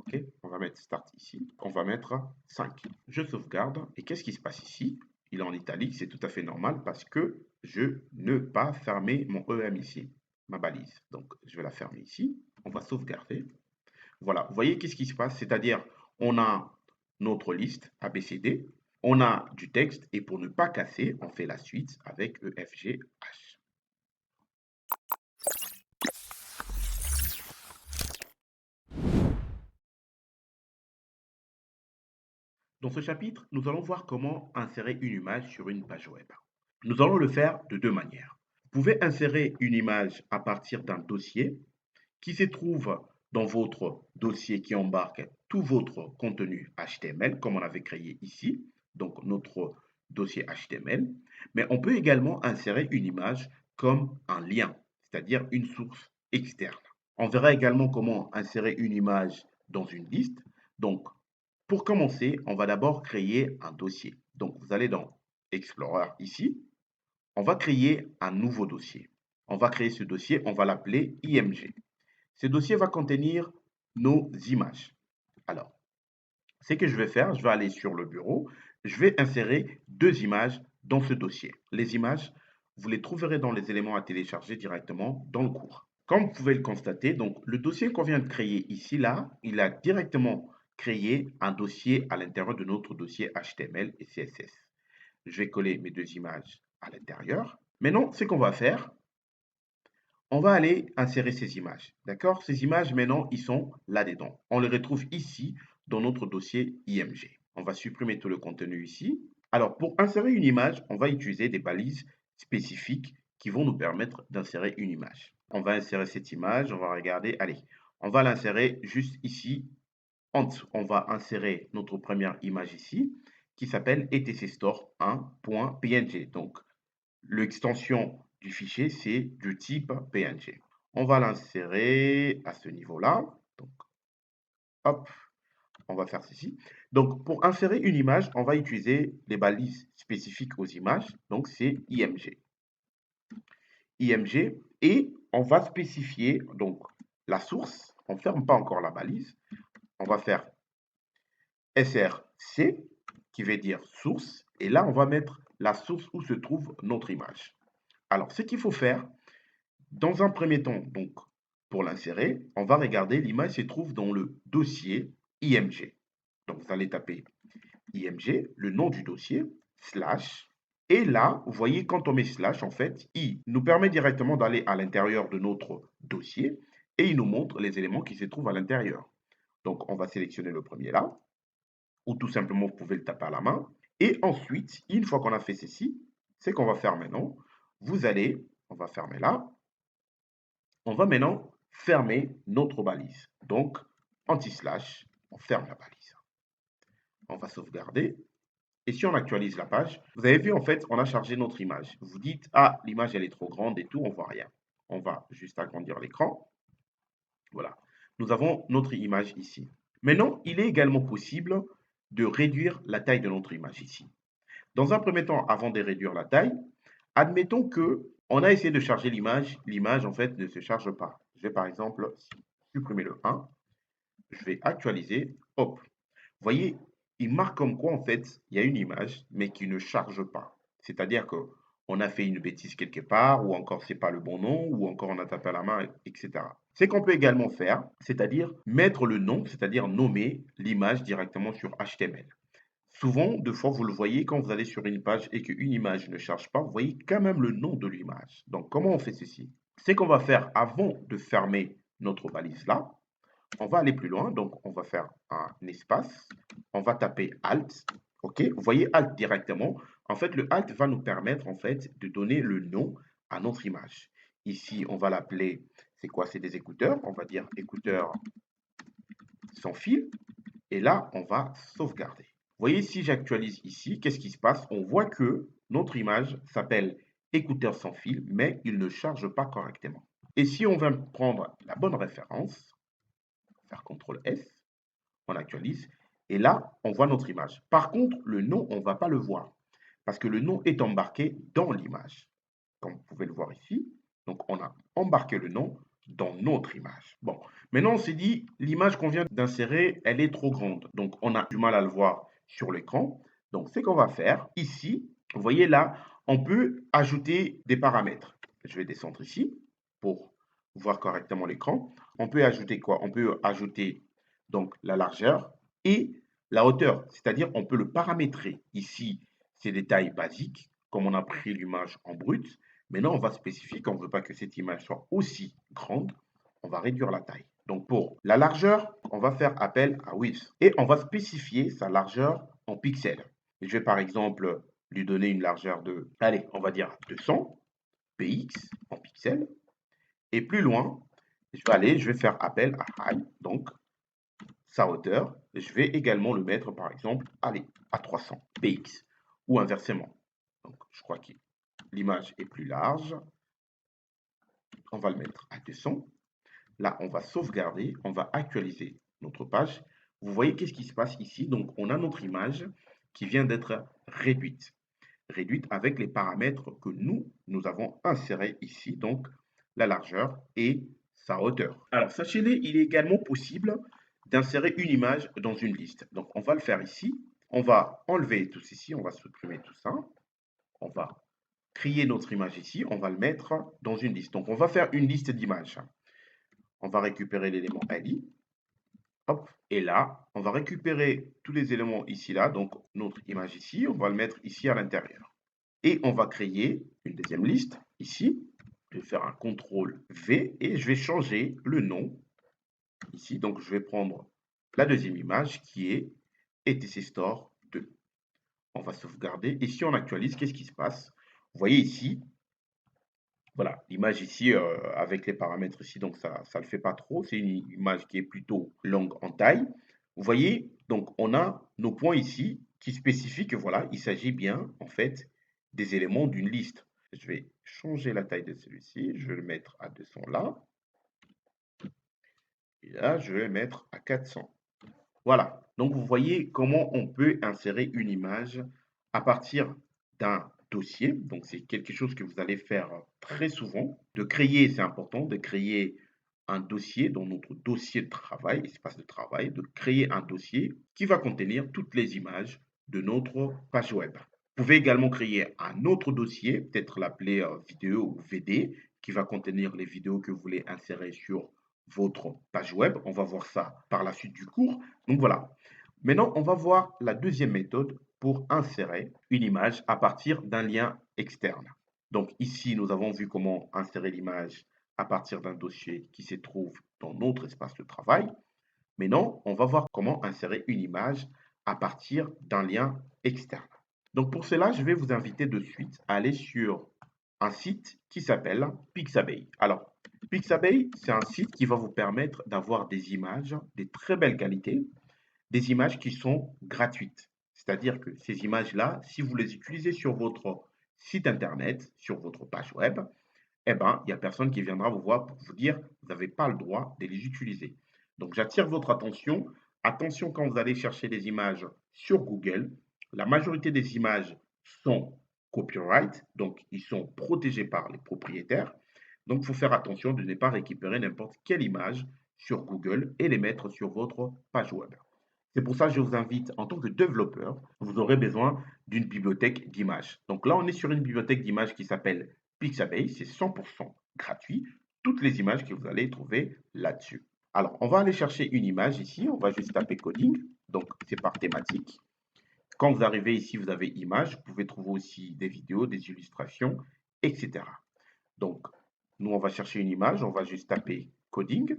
[SPEAKER 1] OK? On va mettre start ici. On va mettre 5. Je sauvegarde. Et qu'est-ce qui se passe ici? Il est en italique, c'est tout à fait normal parce que je ne pas fermer mon EM ici, ma balise. Donc, je vais la fermer ici. On va sauvegarder. Voilà, vous voyez qu'est-ce qui se passe? C'est-à-dire, on a notre liste ABCD, on a du texte et pour ne pas casser, on fait la suite avec EFGH. Dans ce chapitre, nous allons voir comment insérer une image sur une page web. Nous allons le faire de deux manières. Vous pouvez insérer une image à partir d'un dossier qui se trouve dans votre dossier qui embarque tout votre contenu HTML, comme on avait créé ici, donc notre dossier HTML. Mais on peut également insérer une image comme un lien, c'est-à-dire une source externe. On verra également comment insérer une image dans une liste. Donc, pour commencer, on va d'abord créer un dossier. Donc, vous allez dans Explorer ici. On va créer un nouveau dossier. On va créer ce dossier, on va l'appeler IMG. Ce dossier va contenir nos images. Alors, ce que je vais faire, je vais aller sur le bureau, je vais insérer deux images dans ce dossier. Les images, vous les trouverez dans les éléments à télécharger directement dans le cours. Comme vous pouvez le constater, donc le dossier qu'on vient de créer ici, là, il a directement créé un dossier à l'intérieur de notre dossier HTML et CSS. Je vais coller mes deux images à l'intérieur. Maintenant, ce qu'on va faire, on va aller insérer ces images. D'accord? Ces images, maintenant, ils sont là-dedans. On les retrouve ici, dans notre dossier IMG. On va supprimer tout le contenu ici. Alors, pour insérer une image, on va utiliser des balises spécifiques qui vont nous permettre d'insérer une image. On va insérer cette image, on va regarder, allez, on va l'insérer juste ici. On va insérer notre première image ici qui s'appelle etcstore1.png. Donc, l'extension du fichier, c'est du type PNG. On va l'insérer à ce niveau-là. Donc, hop, on va faire ceci. Donc, pour insérer une image, on va utiliser les balises spécifiques aux images. Donc, c'est IMG. IMG, et on va spécifier donc la source. On ne ferme pas encore la balise. On va faire src, qui veut dire source. Et là, on va mettre la source où se trouve notre image. Alors, ce qu'il faut faire, dans un premier temps, donc, pour l'insérer, on va regarder l'image se trouve dans le dossier IMG. Donc, vous allez taper IMG, le nom du dossier, slash. Et là, vous voyez, quand on met slash, en fait, il nous permet directement d'aller à l'intérieur de notre dossier et il nous montre les éléments qui se trouvent à l'intérieur. Donc, on va sélectionner le premier là, ou tout simplement, vous pouvez le taper à la main. Et ensuite, une fois qu'on a fait ceci, c'est qu'on va faire maintenant. Vous allez, on va fermer là. On va maintenant fermer notre balise. Donc, anti-slash, on ferme la balise. On va sauvegarder. Et si on actualise la page, vous avez vu, en fait, on a chargé notre image. Vous dites, ah, l'image, elle est trop grande et tout, on voit rien. On va juste agrandir l'écran. Voilà. Nous avons notre image ici. Maintenant, il est également possible de réduire la taille de notre image ici. Dans un premier temps, avant de réduire la taille, admettons que on a essayé de charger l'image. L'image, en fait, ne se charge pas. Je vais, par exemple, supprimer le 1. Je vais actualiser. Hop. Vous voyez, il marque comme quoi, en fait, il y a une image, mais qui ne charge pas. C'est-à-dire que on a fait une bêtise quelque part, ou encore c'est pas le bon nom, ou encore on a tapé à la main, etc. Ce qu'on peut également faire, c'est-à-dire mettre le nom, c'est-à-dire nommer l'image directement sur HTML. Souvent, deux fois, vous le voyez, quand vous allez sur une page et qu'une image ne charge pas, vous voyez quand même le nom de l'image. Donc, comment on fait ceci? C'est qu'on va faire avant de fermer notre balise là, on va aller plus loin, donc on va faire un espace, on va taper Alt, ok? Vous voyez Alt directement. En fait, le Alt va nous permettre en fait de donner le nom à notre image. Ici, on va l'appeler, c'est quoi? C'est des écouteurs, on va dire écouteurs sans fil, et là, on va sauvegarder. Vous voyez, si j'actualise ici, qu'est-ce qui se passe? On voit que notre image s'appelle écouteurs sans fil, mais il ne charge pas correctement. Et si on veut prendre la bonne référence, faire CTRL S, on actualise, et là, on voit notre image. Par contre, le nom, on ne va pas le voir, parce que le nom est embarqué dans l'image, comme vous pouvez le voir ici. Donc, on a embarqué le nom dans notre image. Bon, maintenant, on s'est dit, l'image qu'on vient d'insérer, elle est trop grande. Donc, on a du mal à le voir sur l'écran. Donc, ce qu'on va faire ici, vous voyez là, on peut ajouter des paramètres. Je vais descendre ici pour voir correctement l'écran. On peut ajouter quoi? On peut ajouter donc la largeur et la hauteur, c'est-à-dire on peut le paramétrer. Ici, c'est des tailles basiques, comme on a pris l'image en brut. Maintenant, on va spécifier qu'on ne veut pas que cette image soit aussi grande, on va réduire la taille. Donc pour la largeur, on va faire appel à width et on va spécifier sa largeur en pixels. Et je vais par exemple lui donner une largeur de, allez, on va dire 200 px en pixels. Et plus loin, je vais faire appel à height, donc sa hauteur. Je vais également le mettre par exemple, allez, à 300 px ou inversement. Donc je crois que l'image est plus large. On va le mettre à 200. Là, on va sauvegarder, on va actualiser notre page. Vous voyez qu'est-ce qui se passe ici? Donc, on a notre image qui vient d'être réduite. Réduite avec les paramètres que nous avons insérés ici, donc la largeur et sa hauteur. Alors, sachez-le, il est également possible d'insérer une image dans une liste. Donc, on va le faire ici. On va enlever tout ceci, on va supprimer tout ça. On va créer notre image ici, on va le mettre dans une liste. Donc, on va faire une liste d'images. On va récupérer l'élément LI. Hop, et là, on va récupérer tous les éléments ici, là. Donc, notre image ici, on va le mettre ici à l'intérieur. Et on va créer une deuxième liste ici. Je vais faire un CTRL V et je vais changer le nom ici. Donc, je vais prendre la deuxième image qui est etc Store 2. On va sauvegarder. Et si on actualise, qu'est-ce qui se passe? Vous voyez ici, voilà, l'image ici avec les paramètres ici, donc ça ne le fait pas trop. C'est une image qui est plutôt longue en taille. Vous voyez, donc on a nos points ici qui spécifient que voilà, il s'agit bien en fait des éléments d'une liste. Je vais changer la taille de celui-ci, je vais le mettre à 200 là. Et là, je vais le mettre à 400. Voilà, donc vous voyez comment on peut insérer une image à partir d'un dossier. Donc c'est quelque chose que vous allez faire très souvent. De créer, c'est important, de créer un dossier dans notre dossier de travail, espace de travail, de créer un dossier qui va contenir toutes les images de notre page web. Vous pouvez également créer un autre dossier, peut-être l'appeler vidéo ou VD, qui va contenir les vidéos que vous voulez insérer sur votre page web. On va voir ça par la suite du cours. Donc voilà. Maintenant, on va voir la deuxième méthode pour insérer une image à partir d'un lien externe. Donc ici, nous avons vu comment insérer l'image à partir d'un dossier qui se trouve dans notre espace de travail. Maintenant, on va voir comment insérer une image à partir d'un lien externe. Donc pour cela, je vais vous inviter de suite à aller sur un site qui s'appelle Pixabay. Alors, Pixabay, c'est un site qui va vous permettre d'avoir des images de très belle qualité, des images qui sont gratuites. C'est-à-dire que ces images-là, si vous les utilisez sur votre site internet, sur votre page web, eh ben, il n'y a personne qui viendra vous voir pour vous dire vous n'avez pas le droit de les utiliser. Donc, j'attire votre attention. Attention quand vous allez chercher des images sur Google, la majorité des images sont copyright, donc ils sont protégés par les propriétaires. Donc, il faut faire attention de ne pas récupérer n'importe quelle image sur Google et les mettre sur votre page web. C'est pour ça que je vous invite, en tant que développeur, vous aurez besoin d'une bibliothèque d'images. Donc là, on est sur une bibliothèque d'images qui s'appelle Pixabay, c'est 100% gratuit. Toutes les images que vous allez trouver là-dessus. Alors, on va aller chercher une image ici. On va juste taper coding. Donc, c'est par thématique. Quand vous arrivez ici, vous avez image. Vous pouvez trouver aussi des vidéos, des illustrations, etc. Donc, nous, on va chercher une image. On va juste taper coding.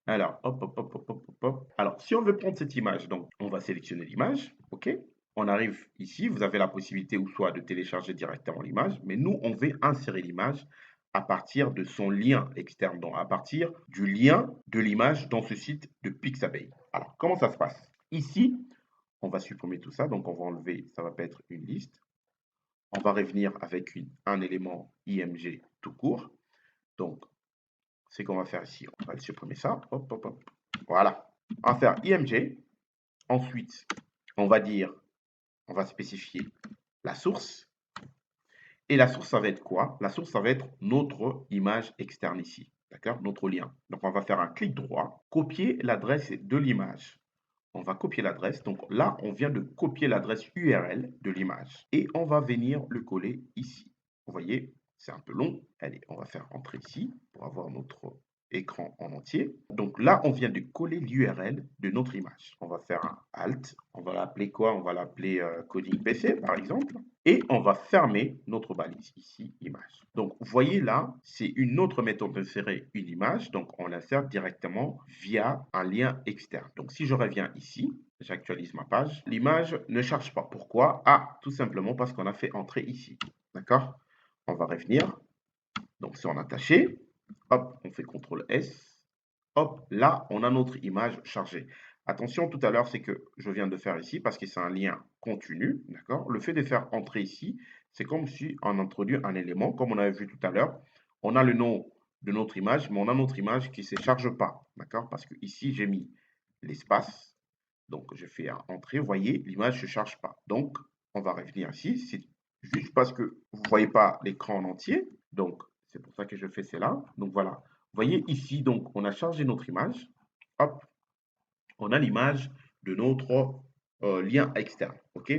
[SPEAKER 1] Alors, hop, hop, hop, hop, hop, hop. Alors, si on veut prendre cette image, donc, on va sélectionner l'image. OK? On arrive ici, vous avez la possibilité ou soit de télécharger directement l'image, mais nous, on veut insérer l'image à partir de son lien externe, donc à partir du lien de l'image dans ce site de Pixabay. Alors, comment ça se passe? Ici, on va supprimer tout ça, donc on va enlever, ça va pas être une liste. On va revenir avec un élément IMG tout court. Donc, c'est qu'on va faire ici, on va supprimer ça. Hop, hop, hop. Voilà. On va faire IMG. Ensuite, on va dire, on va spécifier la source. Et la source, ça va être quoi? La source, ça va être notre image externe ici. D'accord? Notre lien. Donc, on va faire un clic droit, copier l'adresse de l'image. On va copier l'adresse. Donc là, on vient de copier l'adresse URL de l'image. Et on va venir le coller ici. Vous voyez, c'est un peu long. Allez, on va faire entrer ici pour avoir notre écran en entier. Donc là, on vient de coller l'URL de notre image. On va faire un Alt. On va l'appeler quoi? On va l'appeler Coding PC, par exemple. Et on va fermer notre balise ici, image. Donc, vous voyez là, c'est une autre méthode d'insérer une image. Donc, on l'insère directement via un lien externe. Donc, si je reviens ici, j'actualise ma page, l'image ne charge pas. Pourquoi? Ah, tout simplement parce qu'on a fait entrer ici. D'accord? On va revenir. Donc, si on a attaché, hop, on fait CTRL S. Hop, là, on a notre image chargée. Attention, tout à l'heure, c'est que je viens de faire ici parce que c'est un lien continu, d'accord? Le fait de faire entrer ici, c'est comme si on introduit un élément, comme on avait vu tout à l'heure. On a le nom de notre image, mais on a notre image qui ne se charge pas, d'accord? Parce que ici, j'ai mis l'espace. Donc, je fais un entrée. Vous voyez, l'image ne se charge pas. Donc, on va revenir ici. C'est juste parce que vous ne voyez pas l'écran en entier. Donc, c'est pour ça que je fais cela. Donc, voilà. Vous voyez ici, donc, on a chargé notre image. Hop, on a l'image de notre lien externe. OK?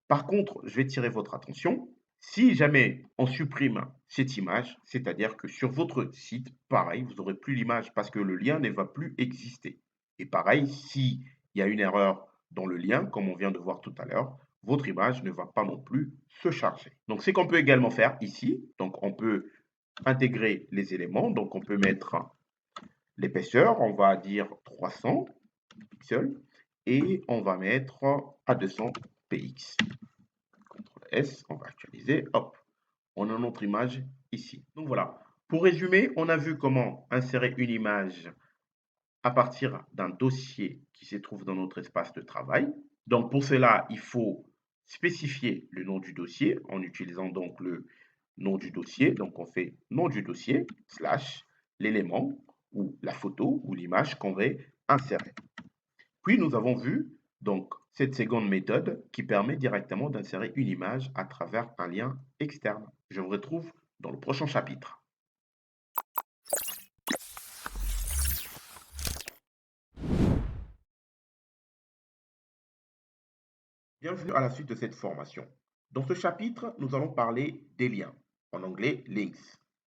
[SPEAKER 1] Par contre, je vais tirer votre attention. Si jamais on supprime cette image, c'est-à-dire que sur votre site, pareil, vous n'aurez plus l'image parce que le lien ne va plus exister. Et pareil, s'il y a une erreur dans le lien, comme on vient de voir tout à l'heure, votre image ne va pas non plus se charger. Donc, ce qu'on peut également faire ici, donc on peut intégrer les éléments. Donc, on peut mettre l'épaisseur, on va dire 300 pixels et on va mettre à 200 PX. CTRL S, on va actualiser, hop, on a notre image ici. Donc voilà, pour résumer, on a vu comment insérer une image à partir d'un dossier qui se trouve dans notre espace de travail. Donc pour cela, il faut spécifier le nom du dossier en utilisant donc le nom du dossier. Donc on fait nom du dossier, slash, l'élément ou la photo ou l'image qu'on va insérer. Puis nous avons vu donc cette seconde méthode qui permet directement d'insérer une image à travers un lien externe. Je vous retrouve dans le prochain chapitre. Bienvenue à la suite de cette formation. Dans ce chapitre, nous allons parler des liens, en anglais links.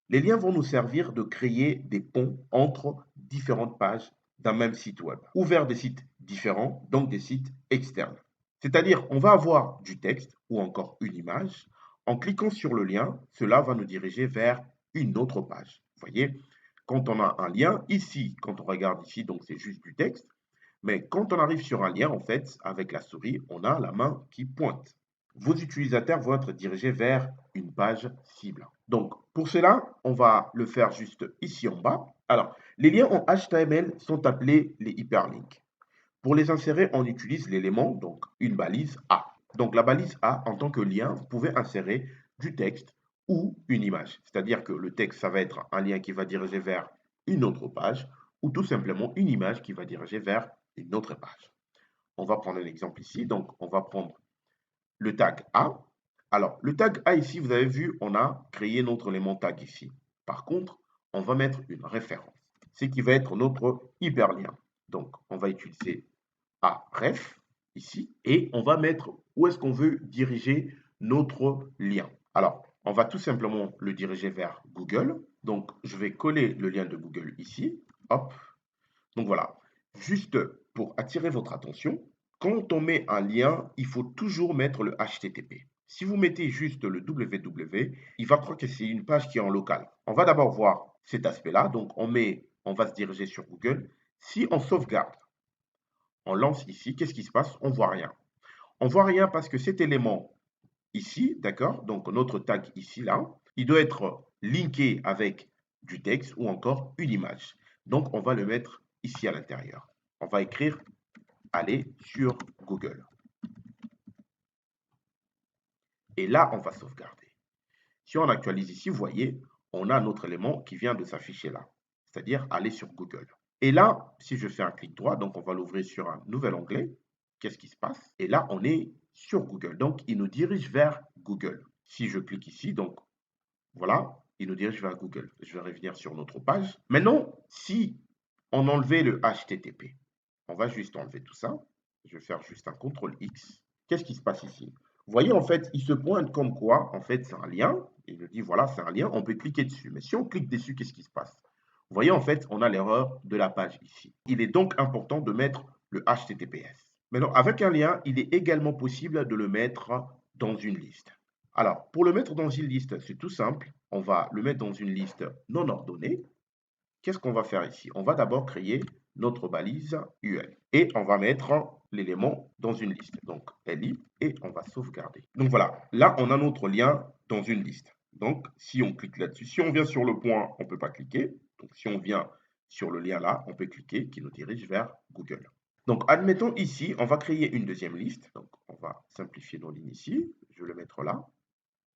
[SPEAKER 1] Les liens vont nous servir de créer des ponts entre différentes pages d'un même site web, ou vers des sites différents, donc des sites externes. C'est-à-dire, on va avoir du texte ou encore une image. En cliquant sur le lien, cela va nous diriger vers une autre page. Vous voyez, quand on a un lien, ici, quand on regarde ici, donc c'est juste du texte. Mais quand on arrive sur un lien, en fait, avec la souris, on a la main qui pointe. Vos utilisateurs vont être dirigés vers une page cible. Donc, pour cela, on va le faire juste ici en bas. Alors, les liens en HTML sont appelés les hyperlinks. Pour les insérer, on utilise l'élément, donc une balise A. Donc, la balise A, en tant que lien, vous pouvez insérer du texte ou une image. C'est-à-dire que le texte, ça va être un lien qui va diriger vers une autre page ou tout simplement une image qui va diriger vers une autre page. On va prendre un exemple ici. Donc, on va prendre le tag A. Alors, le tag A ici, vous avez vu, on a créé notre élément tag ici. Par contre, on va mettre une référence, ce qui va être notre hyperlien. Donc, on va utiliser aref ici et on va mettre où est-ce qu'on veut diriger notre lien. Alors, on va tout simplement le diriger vers Google. Donc, je vais coller le lien de Google ici. Hop. Donc voilà. Juste pour attirer votre attention, quand on met un lien, il faut toujours mettre le HTTP. Si vous mettez juste le www, il va croire que c'est une page qui est en local. On va d'abord voir cet aspect-là. Donc, on va se diriger sur Google. Si on sauvegarde, on lance ici, qu'est-ce qui se passe? On ne voit rien. On ne voit rien parce que cet élément ici, d'accord, donc notre tag ici, là, il doit être linké avec du texte ou encore une image. Donc, on va le mettre ici à l'intérieur. On va écrire aller sur Google. Et là, on va sauvegarder. Si on actualise ici, vous voyez, on a notre élément qui vient de s'afficher là, c'est-à-dire aller sur Google. Et là, si je fais un clic droit, donc on va l'ouvrir sur un nouvel onglet, qu'est-ce qui se passe? Et là, on est sur Google. Donc, il nous dirige vers Google. Si je clique ici, donc voilà, il nous dirige vers Google. Je vais revenir sur notre page. Maintenant, si on enlevait le HTTP, on va juste enlever tout ça. Je vais faire juste un CTRL X. Qu'est-ce qui se passe ici? Vous voyez, en fait, il se pointe comme quoi, en fait, c'est un lien. Il nous dit, voilà, c'est un lien, on peut cliquer dessus. Mais si on clique dessus, qu'est-ce qui se passe? Vous voyez, en fait, on a l'erreur de la page ici. Il est donc important de mettre le HTTPS. Maintenant, avec un lien, il est également possible de le mettre dans une liste. Alors, pour le mettre dans une liste, c'est tout simple. On va le mettre dans une liste non ordonnée. Qu'est-ce qu'on va faire ici? On va d'abord créer notre balise UL et on va mettre l'élément dans une liste. Donc, LI et on va sauvegarder. Donc voilà, là, on a notre lien dans une liste. Donc, si on clique là-dessus, si on vient sur le point, on ne peut pas cliquer. Donc, si on vient sur le lien là, on peut cliquer qui nous dirige vers Google. Donc, admettons ici, on va créer une deuxième liste. Donc, on va simplifier nos lignes ici. Je vais le mettre là.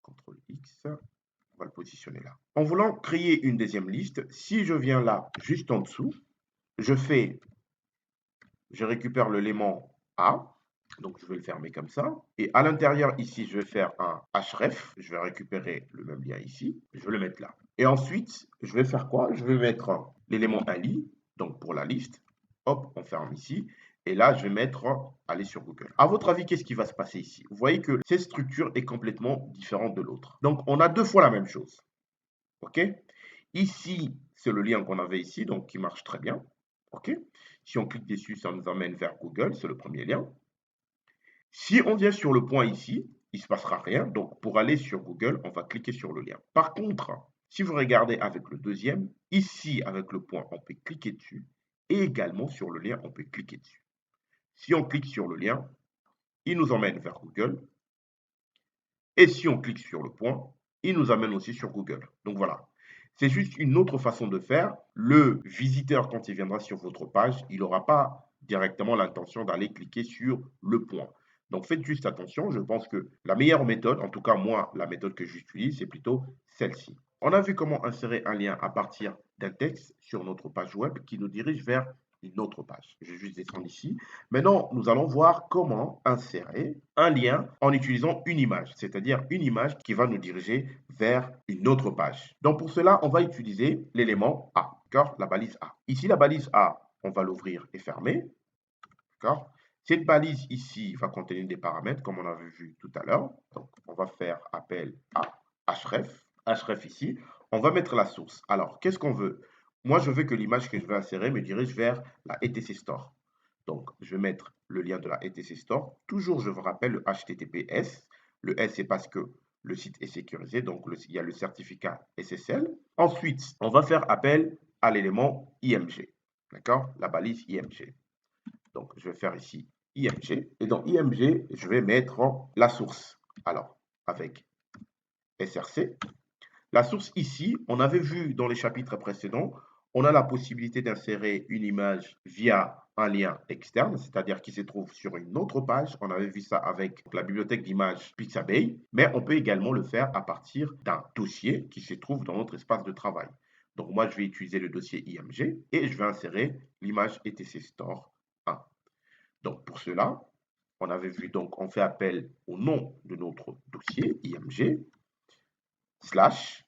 [SPEAKER 1] CTRL X. On va le positionner là. En voulant créer une deuxième liste, si je viens là, juste en dessous, je récupère l'élément A. Donc, je vais le fermer comme ça. Et à l'intérieur, ici, je vais faire un href. Je vais récupérer le même lien ici. Je vais le mettre là. Et ensuite, je vais faire quoi? Je vais mettre l'élément ali, donc pour la liste. Hop, on ferme ici. Et là, je vais mettre aller sur Google. À votre avis, qu'est-ce qui va se passer ici? Vous voyez que cette structure est complètement différente de l'autre. Donc, on a deux fois la même chose. OK? Ici, c'est le lien qu'on avait ici, donc qui marche très bien. OK? Si on clique dessus, ça nous emmène vers Google, c'est le premier lien. Si on vient sur le point ici, il ne se passera rien. Donc, pour aller sur Google, on va cliquer sur le lien. Par contre, si vous regardez avec le deuxième, ici, avec le point, on peut cliquer dessus. Et également, sur le lien, on peut cliquer dessus. Si on clique sur le lien, il nous emmène vers Google. Et si on clique sur le point, il nous amène aussi sur Google. Donc voilà. C'est juste une autre façon de faire. Le visiteur, quand il viendra sur votre page, il n'aura pas directement l'intention d'aller cliquer sur le point. Donc faites juste attention. Je pense que la meilleure méthode, en tout cas moi, la méthode que j'utilise, c'est plutôt celle-ci. On a vu comment insérer un lien à partir d'un texte sur notre page web qui nous dirige vers une autre page. Je vais juste descendre ici. Maintenant, nous allons voir comment insérer un lien en utilisant une image, c'est-à-dire une image qui va nous diriger vers une autre page. Donc pour cela, on va utiliser l'élément A, d'accord? La balise A. Ici, la balise A, on va l'ouvrir et fermer, d'accord? Cette balise ici va contenir des paramètres, comme on avait vu tout à l'heure. Donc, on va faire appel à href. Href ici, on va mettre la source. Alors, qu'est-ce qu'on veut? Moi, je veux que l'image que je vais insérer me dirige vers la etc store. Donc, je vais mettre le lien de la etc store. Toujours, je vous rappelle le HTTPS. Le S, c'est parce que le site est sécurisé, donc il y a le certificat SSL. Ensuite, on va faire appel à l'élément IMG, d'accord? La balise IMG. Donc, je vais faire ici IMG. Et dans IMG, je vais mettre la source. Alors, avec SRC. La source ici, on avait vu dans les chapitres précédents, on a la possibilité d'insérer une image via un lien externe, c'est-à-dire qui se trouve sur une autre page. On avait vu ça avec la bibliothèque d'images Pixabay, mais on peut également le faire à partir d'un dossier qui se trouve dans notre espace de travail. Donc moi, je vais utiliser le dossier IMG et je vais insérer l'image etc store 1. Donc pour cela, on avait vu, donc on fait appel au nom de notre dossier IMG, slash,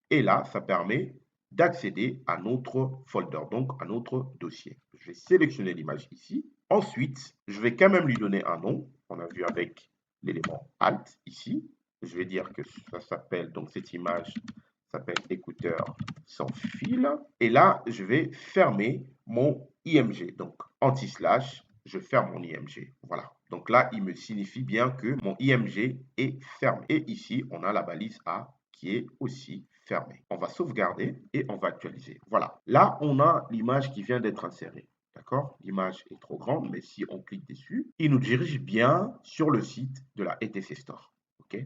[SPEAKER 1] et là, ça permet d'accéder à notre folder, donc à notre dossier. Je vais sélectionner l'image ici. Ensuite, je vais quand même lui donner un nom. On a vu avec l'élément Alt ici. Je vais dire que ça s'appelle, donc cette image s'appelle écouteur sans fil. Et là, je vais fermer mon IMG. Donc, anti-slash, je ferme mon IMG. Voilà. Donc là, il me signifie bien que mon IMG est fermé. Et ici, on a la balise A qui est aussi fermée. On va sauvegarder et on va actualiser. Voilà. Là, on a l'image qui vient d'être insérée. D'accord? L'image est trop grande, mais si on clique dessus, il nous dirige bien sur le site de la etc store. OK?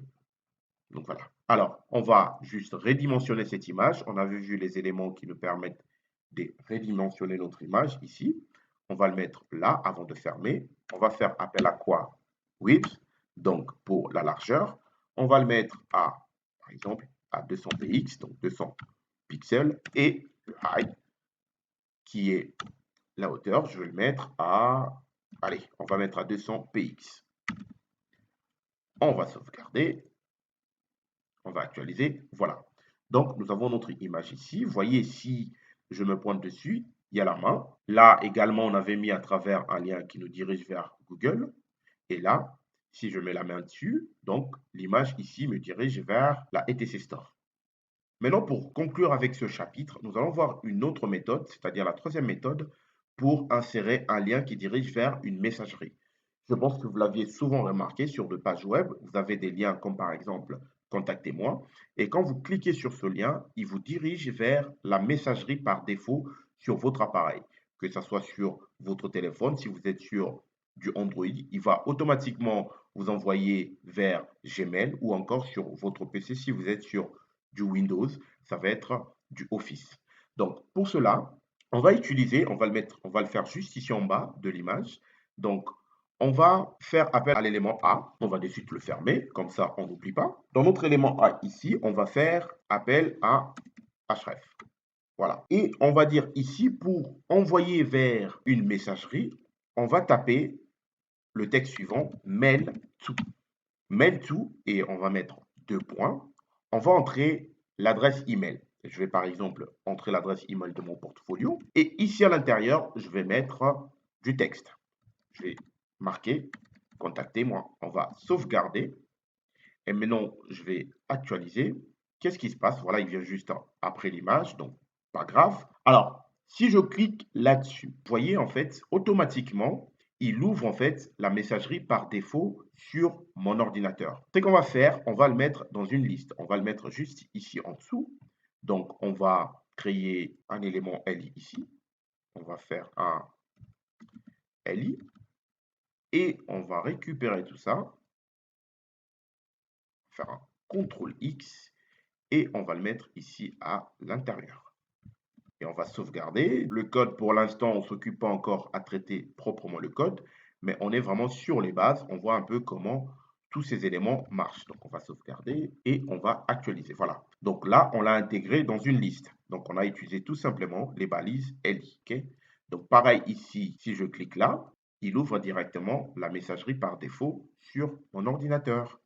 [SPEAKER 1] Donc voilà. Alors, on va juste redimensionner cette image. On avait vu les éléments qui nous permettent de redimensionner notre image ici. On va le mettre là avant de fermer. On va faire appel à quoi? Width, donc pour la largeur. On va le mettre à, par exemple, à 200 px, donc 200 pixels. Et le height, qui est la hauteur, je vais le mettre à, allez, on va mettre à 200 px. On va sauvegarder. On va actualiser. Voilà. Donc, nous avons notre image ici. Vous voyez, si je me pointe dessus, il y a la main. Là, également, on avait mis à travers un lien qui nous dirige vers Google. Et là, si je mets la main dessus, donc l'image ici me dirige vers la etc store. Maintenant, pour conclure avec ce chapitre, nous allons voir une autre méthode, c'est-à-dire la troisième méthode, pour insérer un lien qui dirige vers une messagerie. Je pense que vous l'aviez souvent remarqué sur de pages web, vous avez des liens comme par exemple Contactez-moi, et quand vous cliquez sur ce lien, il vous dirige vers la messagerie par défaut sur votre appareil, que ce soit sur votre téléphone, si vous êtes sur du Android, il va automatiquement vous envoyer vers Gmail ou encore sur votre PC si vous êtes sur du Windows, ça va être du Office. Donc pour cela, on va utiliser, on va le faire juste ici en bas de l'image. Donc on va faire appel à l'élément A. On va de suite le fermer, comme ça on n'oublie pas. Dans notre élément A ici, on va faire appel à href. Voilà. Et on va dire ici, pour envoyer vers une messagerie, on va taper le texte suivant, mail to. Mail to, et on va mettre deux points. On va entrer l'adresse email. Je vais par exemple entrer l'adresse email de mon portfolio. Et ici à l'intérieur, je vais mettre du texte. Je vais marquer contactez-moi. On va sauvegarder. Et maintenant, je vais actualiser. Qu'est-ce qui se passe? Voilà, il vient juste après l'image, donc pas grave. Alors, si je clique là-dessus, vous voyez en fait, automatiquement, il ouvre en fait la messagerie par défaut sur mon ordinateur. Ce qu'on va faire, on va le mettre dans une liste. On va le mettre juste ici en dessous. Donc, on va créer un élément LI ici. On va faire un LI. Et on va récupérer tout ça, faire un CTRL X et on va le mettre ici à l'intérieur. Et on va sauvegarder. Le code, pour l'instant, on ne s'occupe pas encore à traiter proprement le code, mais on est vraiment sur les bases. On voit un peu comment tous ces éléments marchent. Donc, on va sauvegarder et on va actualiser. Voilà. Donc là, on l'a intégré dans une liste. Donc, on a utilisé tout simplement les balises LI. Okay. Donc, pareil ici, si je clique là, il ouvre directement la messagerie par défaut sur mon ordinateur.